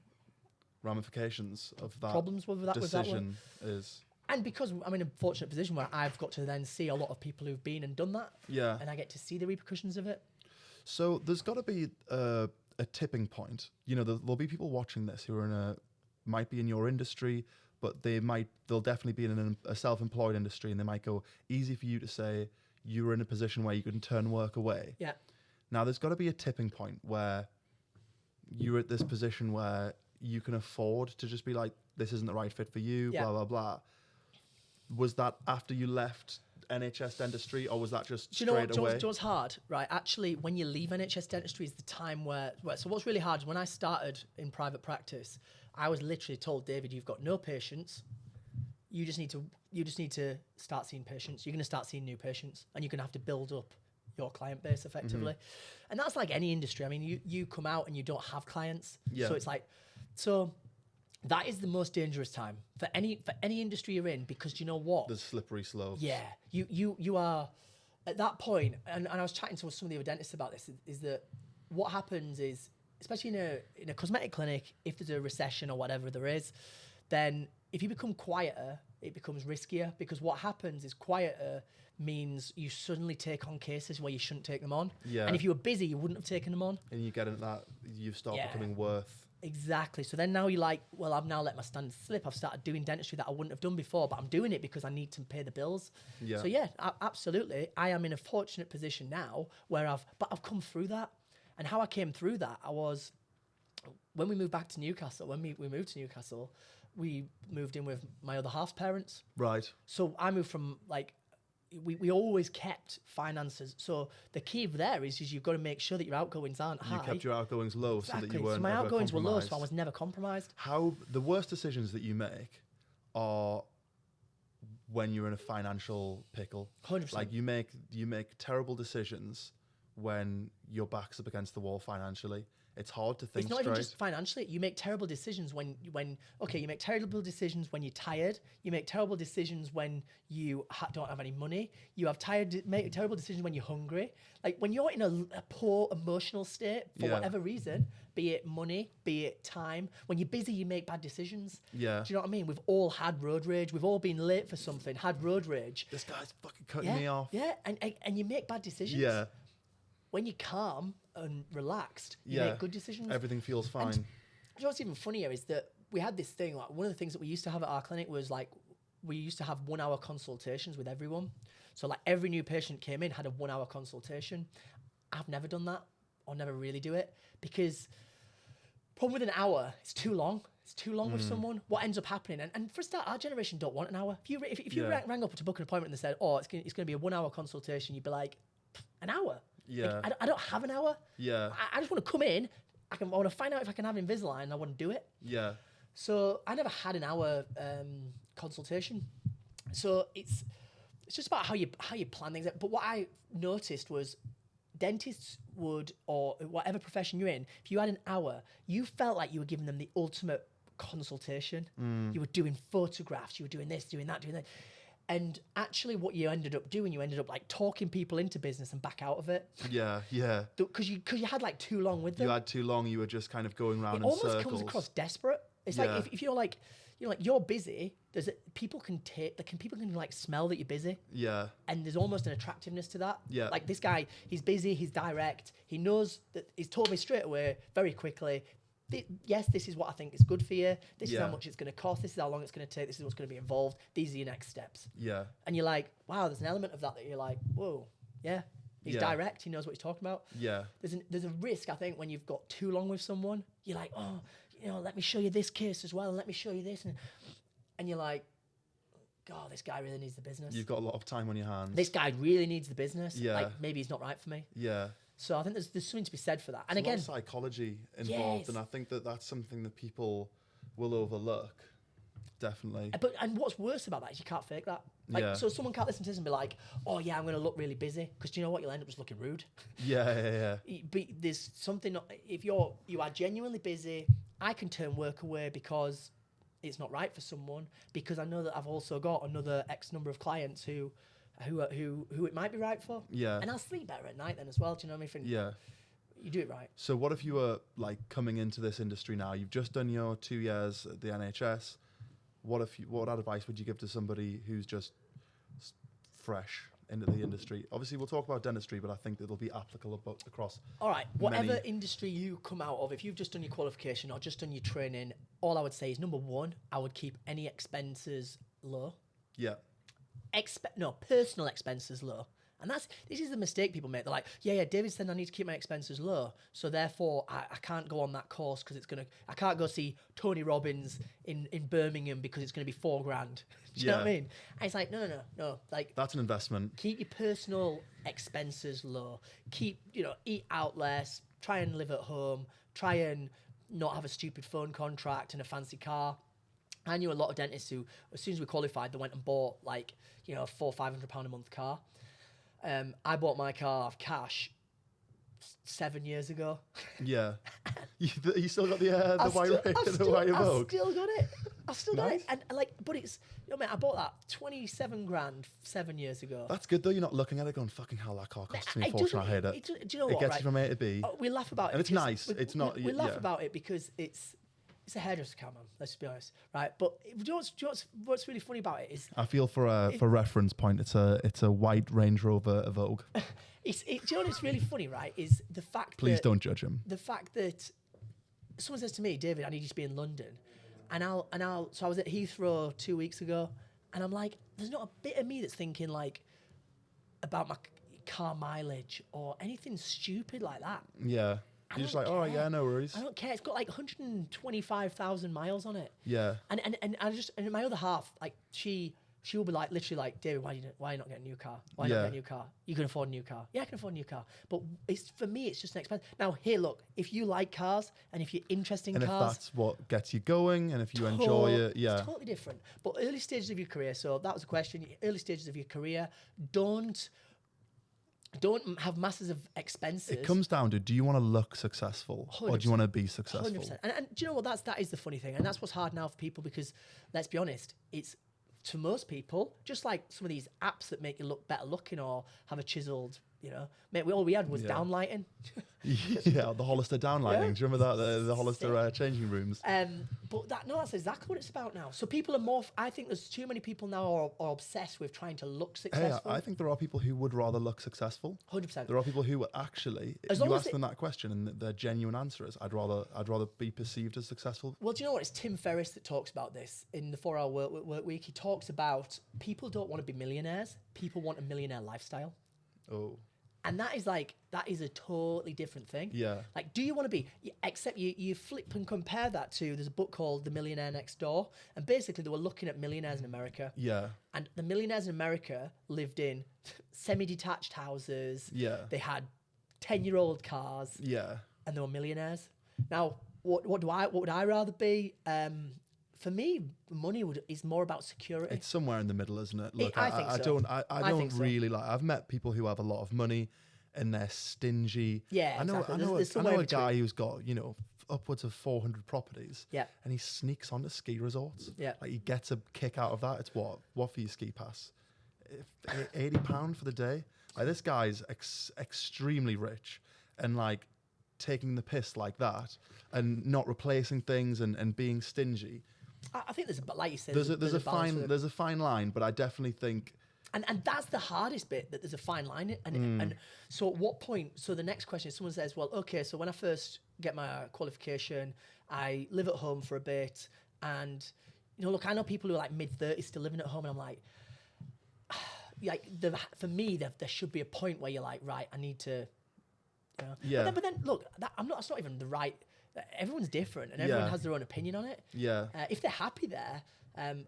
ramifications of that problems with that decision is. And because I'm in a fortunate position where I've got to then see a lot of people who've been and done that. Yeah. And I get to see the repercussions of it. So there's got to be a tipping point. There'll be people watching this who are might be in your industry, but they'll definitely be in a self-employed industry, and they might go, easy for you to say you're in a position where you can turn work away. Yeah. Now there's got to be a tipping point where you're at this position where you can afford to just be like, this isn't the right fit for you, blah, blah, blah. Was that after you left NHS dentistry, or was that just straight away? Do you know what's hard? Right, actually, when you leave NHS dentistry is the time where... So what's really hard is when I started in private practice, I was literally told, David, you've got no patients. You just need to start seeing patients. You're going to start seeing new patients, and you're going to have to build up your client base effectively. Mm-hmm. And that's like any industry. I mean, you come out and you don't have clients. Yeah. So it's like... So that is the most dangerous time for any industry you're in, because you know what? The slippery slope. Yeah. You are... At that point, and I was chatting to some of the other dentists about this, is that what happens is, especially in a cosmetic clinic, if there's a recession or whatever there is, then if you become quieter, it becomes riskier, because what happens is quieter means you suddenly take on cases where you shouldn't take them on. Yeah. And if you were busy, you wouldn't have taken them on. And you get into that, you start becoming worth. Exactly. So then now you're like, well, I've now let my standards slip. I've started doing dentistry that I wouldn't have done before, but I'm doing it because I need to pay the bills. Yeah. So yeah, absolutely. I am in a fortunate position now where I've come through that. And how I came through that, when we moved back to Newcastle, we moved in with my other half's parents. Right. So I moved from we always kept finances. So the key there is you've got to make sure that your outgoings aren't high. You kept your outgoings low. Exactly. So that you weren't. So my outgoings were low, so I was never compromised. How the worst decisions that you make are when you're in a financial pickle. 100%. Like you make terrible decisions when your back's up against the wall financially. It's hard to think straight. It's not even just financially. You make terrible decisions when you make terrible decisions when you're tired. You make terrible decisions when you don't have any money. You make terrible decisions when you're hungry. Like when you're in a poor emotional state for whatever reason, be it money, be it time. When you're busy, you make bad decisions. Yeah. Do you know what I mean? We've all had road rage. We've all been late for something, had road rage. This guy's fucking cutting me off. Yeah, and you make bad decisions. Yeah. When you're calm and relaxed, you make good decisions. Everything feels fine. And you know what's even funnier is that we had this thing, like one of the things that we used to have at our clinic was like, we used to have 1 hour consultations with everyone. So like every new patient came in, had a 1 hour consultation. I've never done that, or never really do it, because problem with an hour, it's too long. It's too long with someone. What ends up happening, and for a start, our generation don't want an hour. If you rang up to book an appointment and they said, oh, it's going to be a 1 hour consultation, you'd be like, an hour? Yeah. Like, I don't have an hour. Yeah. I just want to come in. I want to find out if I can have Invisalign. I want to do it. Yeah. So I never had an hour consultation. So it's just about how you plan things. But what I noticed was dentists would, or whatever profession you're in, if you had an hour, you felt like you were giving them the ultimate consultation. You were doing photographs. You were doing this, doing that, doing that. And actually what you ended up doing, you ended up like talking people into business and back out of it. Yeah, yeah. Because you had like too long with them. You had too long, you were just kind of going around in circles. It almost comes across desperate. It's like if you're like, you're busy, people can like smell that you're busy. Yeah. And there's almost an attractiveness to that. Yeah. Like this guy, he's busy, he's direct, he knows that he's told me straight away, very quickly, yes, this is what I think is good for you. This is how much it's going to cost. This is how long it's going to take. This is what's going to be involved. These are your next steps. Yeah. And you're like, wow, there's an element of that you're like, whoa, yeah. He's direct. He knows what he's talking about. Yeah. There's a risk, I think, when you've got too long with someone. You're like, oh, let me show you this case as well, and let me show you this, and you're like, God, this guy really needs the business. You've got a lot of time on your hands. This guy really needs the business. Yeah. Like maybe he's not right for me. Yeah. So I think there's something to be said for that. And there's again, a lot of psychology involved, and I think that's something that people will overlook. Definitely. And what's worse about that is you can't fake that. So someone can't listen to this and be like, oh yeah, I'm going to look really busy, because do you know what? You'll end up just looking rude. Yeah. But there's something, if you are genuinely busy, I can turn work away because it's not right for someone, because I know that I've also got another X number of clients who it might be right for. Yeah. And I'll sleep better at night then as well. Do you know what I mean? Yeah. You do it right. So what if you were like coming into this industry now? You've just done your 2 years at the NHS. What advice would you give to somebody who's just fresh into the industry? Obviously, we'll talk about dentistry, but I think it'll be applicable across. All right. Whatever industry you come out of, if you've just done your qualification or just done your training, all I would say is, number one, I would keep any expenses low. Yeah. Personal expenses low. And this is the mistake people make. They're like, yeah, David said I need to keep my expenses low, so therefore I can't go on that course because I can't go see Tony Robbins in Birmingham because it's going to be $4,000. Do you know what I mean? And it's like, no. Like, that's an investment. Keep your personal expenses low. Keep, eat out less. Try and live at home. Try and not have a stupid phone contract and a fancy car. I knew a lot of dentists who, as soon as we qualified, they went and bought a £400 or £500 a month car. I bought my car off cash 7 years ago. Yeah. You still got the wire Vogue? I've still got it. I've still got Nice. it. And but it's, mate, I bought that 27 grand 7 years ago. That's good though. You're not looking at it going, fucking hell, that car costs me a fortune. I hate it. Do you know it what? gets you from A to B. We laugh about it. And it's nice. It's not. We laugh about it because it's a hairdresser car, man. Let's just be honest, right? But do you know what's really funny about it is I feel for reference point, it's a white Range Rover Vogue. do you know what's really funny, right? Is the fact Please don't judge him. The fact that someone says to me, David, I need you to be in London, and so I was at Heathrow 2 weeks ago, and I'm like, there's not a bit of me that's thinking about my car mileage or anything stupid like that. Yeah. You're just like, oh yeah, no worries. I don't care. It's got 125,000 miles on it. Yeah. And my other half, she will be literally David, why are you not getting a new car? Why not get a new car? You can afford a new car. Yeah, I can afford a new car. But for me, it's just an expense. Now, here, look, if you like cars and if you're interested in cars, if that's what gets you going, and if you enjoy it, yeah, it's totally different. But early stages of your career. So that was a question. Early stages of your career, don't have masses of expenses. It comes down to, do you want to look successful 100%. Or do you want to be successful? 100%. And do you know what? That is the funny thing. And that's what's hard now for people because, let's be honest, it's, to most people, just like some of these apps that make you look better looking or have a chiseled, mate, all we had was downlighting. Yeah, the Hollister downlighting. Do you remember that? The Hollister changing rooms. But that's exactly what it's about now. So people are more, I think there's too many people now are obsessed with trying to look successful. Hey, I think there are people who would rather look successful. 100%. There are people who actually, if you ask them that question and their genuine answer is, I'd rather be perceived as successful. Well, do you know what? It's Tim Ferriss that talks about this in the 4 Hour Work Week. He talks about people don't want to be millionaires. People want a millionaire lifestyle. Oh. And that is a totally different thing. Yeah. Do you want to be, except you flip and compare that to, there's a book called The Millionaire Next Door. And basically they were looking at millionaires in America. Yeah. And the millionaires in America lived in semi-detached houses. Yeah. They had 10-year-old cars. Yeah. And they were millionaires. Now, what would I rather be? For me, money is more about security. It's somewhere in the middle, isn't it? Look, I think so. I don't really like. I've met people who have a lot of money, and they're stingy. Yeah, I know. exactly. I know a guy who's got upwards of 400 properties. Yeah. And he sneaks onto ski resorts. Yeah. He gets a kick out of that. It's what for your ski pass? £80 for the day. This guy's extremely rich, and taking the piss like that, and not replacing things, and being stingy. I think like you said, there's a fine line, but I definitely think, and that's the hardest bit, that there's a fine line. And so at what point? So the next question is, someone says, well, okay, so when I first get my qualification, I live at home for a bit, and look, I know people who are mid-30s still living at home, and I'm like, for me, there should be a point where you're like, right, I need to, yeah. But then look, that's not even the right. Everyone's different, and everyone has their own opinion on it. Yeah. If they're happy there,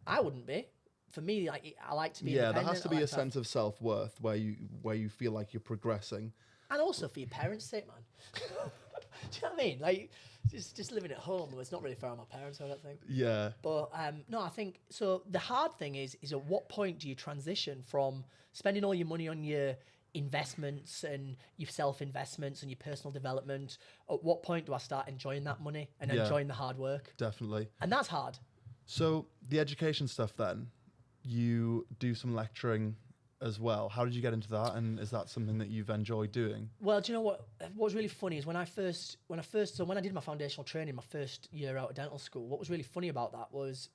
I wouldn't be. For me, I like to be. Yeah, independent. there has to be a sense of self-worth where you feel like you're progressing, and also for your parents' sake, man. Do you know what I mean? Just living at home was not really fair on my parents, I don't think. Yeah. But no, I think so. The hard thing is at what point do you transition from spending all your money on your investments and your self-investments and your personal development? At what point do I start enjoying that money and enjoying the hard work? Definitely. And that's hard. So the education stuff then, you do some lecturing as well. How did you get into that, and is that something that you've enjoyed doing? Well, do you know what was really funny is when I did my foundational training, my first year out of dental school, what was really funny about that was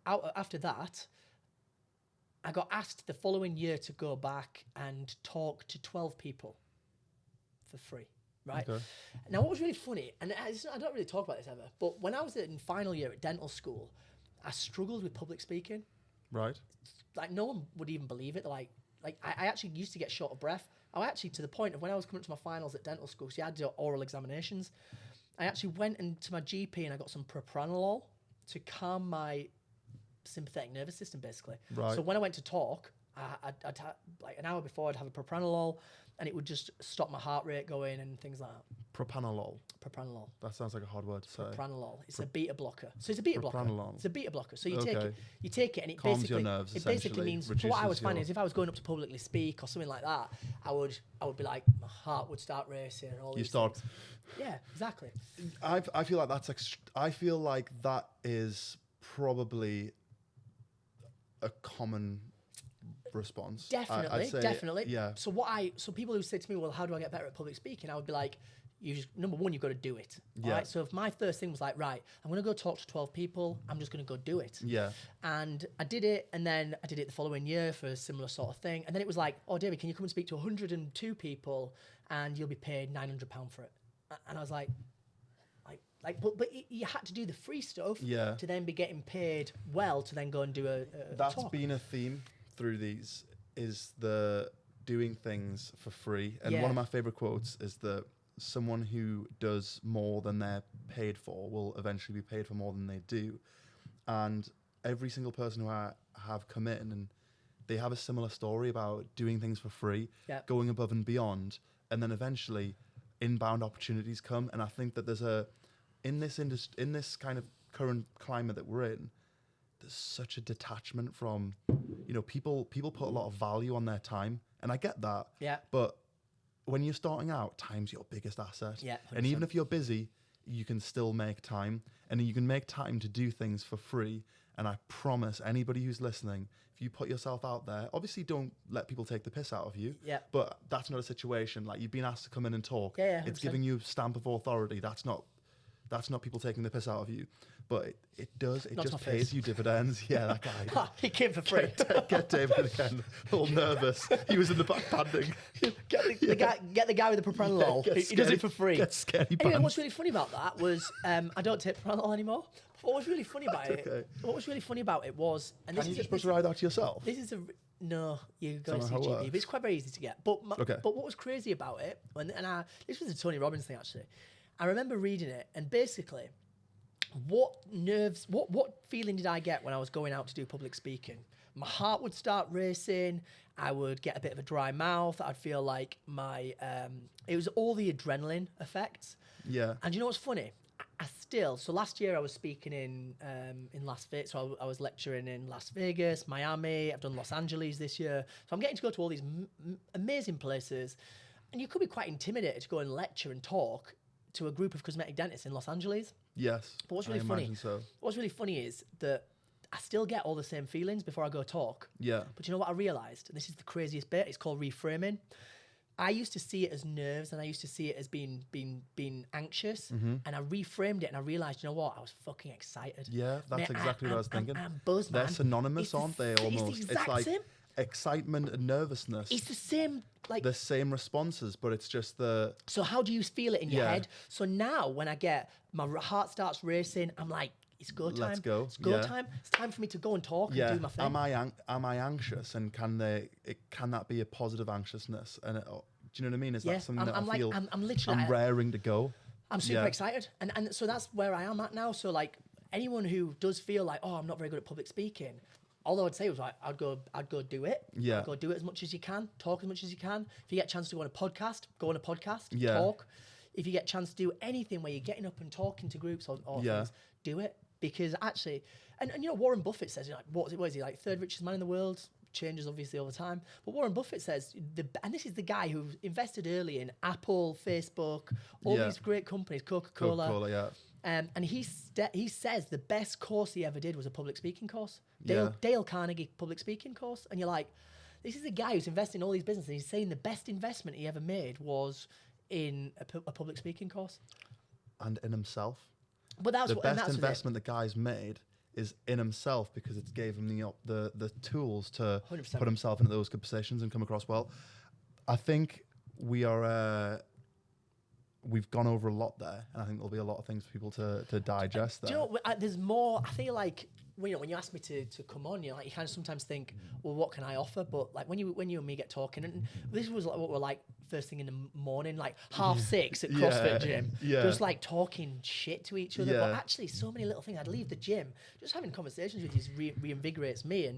after that, I got asked the following year to go back and talk to 12 people for free, right? Okay. Now, what was really funny, and I don't really talk about this ever, but when I was in final year at dental school, I struggled with public speaking. Right. No one would even believe it. They're like like I actually used to get short of breath. I actually, to the point of when I was coming to my finals at dental school, so I had to do oral examinations. I actually went into my GP and I got some propranolol to calm my sympathetic nervous system, basically. Right. So when I went to talk, I'd have, like an hour before, I'd have a propranolol, and it would just stop my heart rate going and things like that. Propranolol. Propranolol. That sounds like a hard word to say. Propranolol. It's a beta blocker. So it's a beta blocker. Propranolol. It's a beta blocker. So you take it, and it calms basically your nerves. It basically means. So what I was finding is if I was going up to publicly speak or something like that, I would be like, my heart would start racing and all. These things. Yeah, exactly. I feel like that's. I feel like that is probably a common response. Definitely. Yeah. So people who say to me, well, how do I get better at public speaking? I would be like, number one, you've got to do it. Yeah. Right. So if my first thing was like, right, I'm going to go talk to 12 people, I'm just going to go do it. Yeah. And I did it, and then I did it the following year for a similar sort of thing. And then it was like, oh, David, can you come and speak to 102 people and you'll be paid £900 for it? And I was like, but you had to do the free stuff to then be getting paid well to then go and do a That's talk. been a theme through these, is the doing things for free. And one of my favorite quotes is that someone who does more than they're paid for will eventually be paid for more than they do. And every single person who I have come in, and they have a similar story about doing things for free, going above and beyond, and then eventually inbound opportunities come. And I think that there's in this kind of current climate that we're in, there's such a detachment from, people put a lot of value on their time, and I get that. Yeah. But when you're starting out, time's your biggest asset. Yeah. 100%. And even if you're busy, you can still make time, and you can make time to do things for free. And I promise anybody who's listening, if you put yourself out there, obviously don't let people take the piss out of you. Yeah. But that's not a situation like you've been asked to come in and talk. Yeah. It's giving you a stamp of authority. That's not people taking the piss out of you. But it just pays you dividends. Yeah, that guy. He came for free. Get David again. A little nervous. He was in the back panting. Get the guy with the propranolol. He does it for free. Get scary pants. Anyway, what's really funny about that was I don't take propranolol anymore. What was really funny about it? What was really funny about it was, and can you just prescribe that to yourself? This is no, you go to see GP, but it's quite very easy to get. But what was crazy about it, this was a Tony Robbins thing actually. I remember reading it, and basically, what feeling did I get when I was going out to do public speaking? My heart would start racing. I would get a bit of a dry mouth. I'd feel like it was all the adrenaline effects. Yeah. And you know what's funny? So last year I was speaking in Las Vegas. So I was lecturing in Las Vegas, Miami. I've done Los Angeles this year. So I'm getting to go to all these amazing places. And you could be quite intimidated to go and lecture and talk to a group of cosmetic dentists in Los Angeles. Yes. But what's really funny is that I still get all the same feelings before I go talk. Yeah. But you know what I realized? And this is the craziest bit. It's called reframing. I used to see it as nerves, and I used to see it as being anxious, and I reframed it, and I realized, you know what? I was fucking excited. Yeah, that's exactly what I was thinking. I'm buzzed, man. They're synonymous, aren't they? Almost. It's like same. Excitement and nervousness. It's the same, the same responses, but it's just the. So how do you feel it in your head? So now when I get my heart starts racing, I'm like, it's go time. Let's go. It's go time. It's time for me to go and talk and do my thing. Am I anxious, and can that be a positive anxiousness? And do you know what I mean? Is that something that I feel? I'm raring to go. I'm super excited, and so that's where I am at now. So like anyone who does feel like, oh, I'm not very good at public speaking, all I would say was like, I'd go do it. Yeah. I'd go do it as much as you can. Talk as much as you can. If you get a chance to go on a podcast, go on a podcast. Yeah. Talk. If you get a chance to do anything where you're getting up and talking to groups or things, do it. Because actually, and you know, Warren Buffett says, like, what is he, like third richest man in the world? Changes obviously all the time. But Warren Buffett says, and this is the guy who invested early in Apple, Facebook, all these great companies, Coca-Cola. Yeah. And he says the best course he ever did was a public speaking course. Dale Carnegie public speaking course. And you're like, this is a guy who's investing in all these businesses. He's saying the best investment he ever made was in a public speaking course. And in himself. But that's the best investment the guy's made is in himself, because it's gave him the tools to 100%. Put himself into those good positions and come across well. I think we're we've gone over a lot there, and I think there'll be a lot of things for people to digest there. Do you know what, there's more. I feel like when you ask me to come on, you kind of sometimes think, well, what can I offer? But like when you and me get talking, and this was like what we're like first thing in the morning, like 6:30 at CrossFit gym, just like talking shit to each other. But actually, so many little things. I'd leave the gym, just having conversations with you reinvigorates me.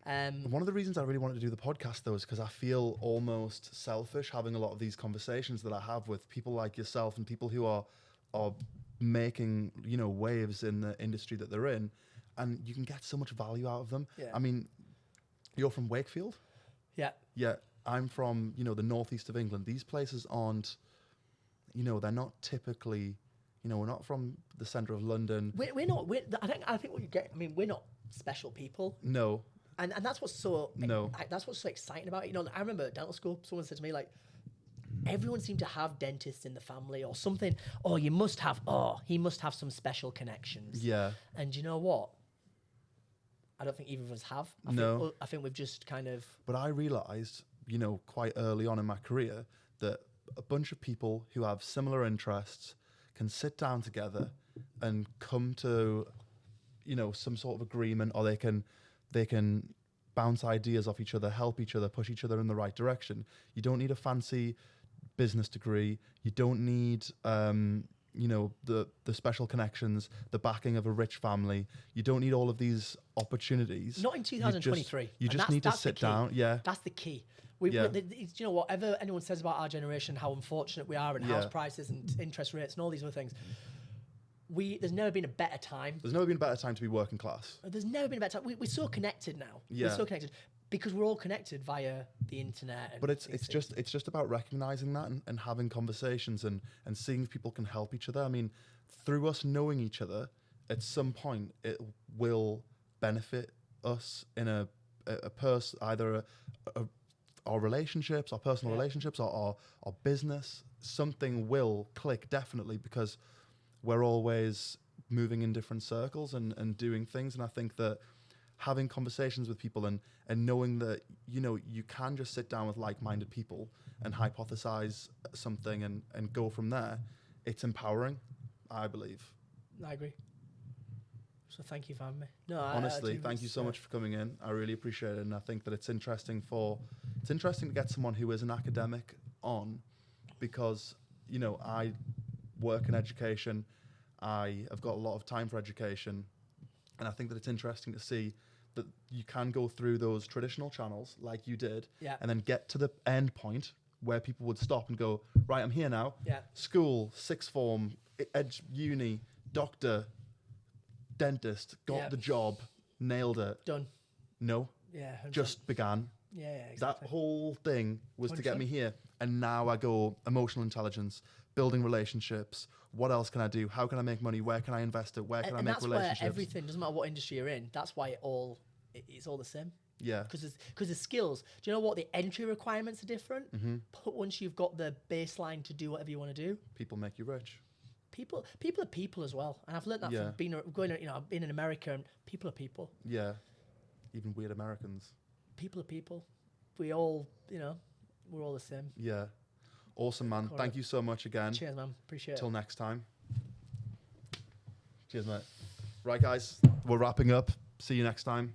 And one of the reasons I really wanted to do the podcast, though, is because I feel almost selfish having a lot of these conversations that I have with people like yourself and people who are making, waves in the industry that they're in, and you can get so much value out of them. Yeah. I mean, you're from Wakefield? Yeah. Yeah. I'm from, the northeast of England. These places aren't, they're not typically, we're not from the centre of London. We're not. I think what you get. I mean, we're not special people. No. And that's what's so that's what's so exciting about it. I remember at dental school, someone said to me, like, everyone seemed to have dentists in the family or something. Oh, he must have some special connections. Yeah. And you know what? I don't think either of us have. I think we've just kind of... But I realised, quite early on in my career that a bunch of people who have similar interests can sit down together and come to, some sort of agreement, or they can bounce ideas off each other, help each other, push each other in the right direction. You don't need a fancy business degree. You don't need, the special connections, the backing of a rich family. You don't need all of these opportunities. Not in 2023. You just need to sit down. Yeah. That's the key. Whatever anyone says about our generation, how unfortunate we are, and house prices and interest rates and all these other things. There's never been a better time. There's never been a better time to be working class. There's never been a better time. We're so connected now. Yeah. We're so connected because we're all connected via the internet. But it's just about recognizing that and having conversations and seeing if people can help each other. I mean, through us knowing each other, at some point it will benefit us in either our relationships, our personal relationships, or our business. Something will click definitely, because we're always moving in different circles and doing things. And I think that having conversations with people and knowing that, you can just sit down with like-minded people and hypothesize something and go from there, it's empowering, I believe. I agree. So thank you for having me. No, honestly, thank you so much for coming in. I really appreciate it. And I think that it's interesting to get someone who is an academic on, because, I work in education. I have got a lot of time for education, and I think that it's interesting to see that you can go through those traditional channels like you did, and then get to the end point where people would stop and go, right, I'm here now. School, sixth form, uni, doctor, dentist, got the job, nailed it. Done. No. Yeah. 100%. Just began. Yeah, exactly. That whole thing was 100%. to get me here. And now I go emotional intelligence, building relationships. What else can I do? How can I make money? Where can I invest it? Where can I make relationships? And that's where everything, doesn't matter what industry you're in, that's why it's all the same. Yeah. Because the skills, do you know what? The entry requirements are different. Mm-hmm. But once you've got the baseline to do whatever you want to do. People make you rich. People are people as well. And I've learned that from I've been in America, and people are people. Yeah. Even weird Americans. People are people. We all, we're all the same. Yeah. Awesome, man. Thank you so much again. Cheers, man. Appreciate it. Till next time. Cheers, mate. Right, guys. We're wrapping up. See you next time.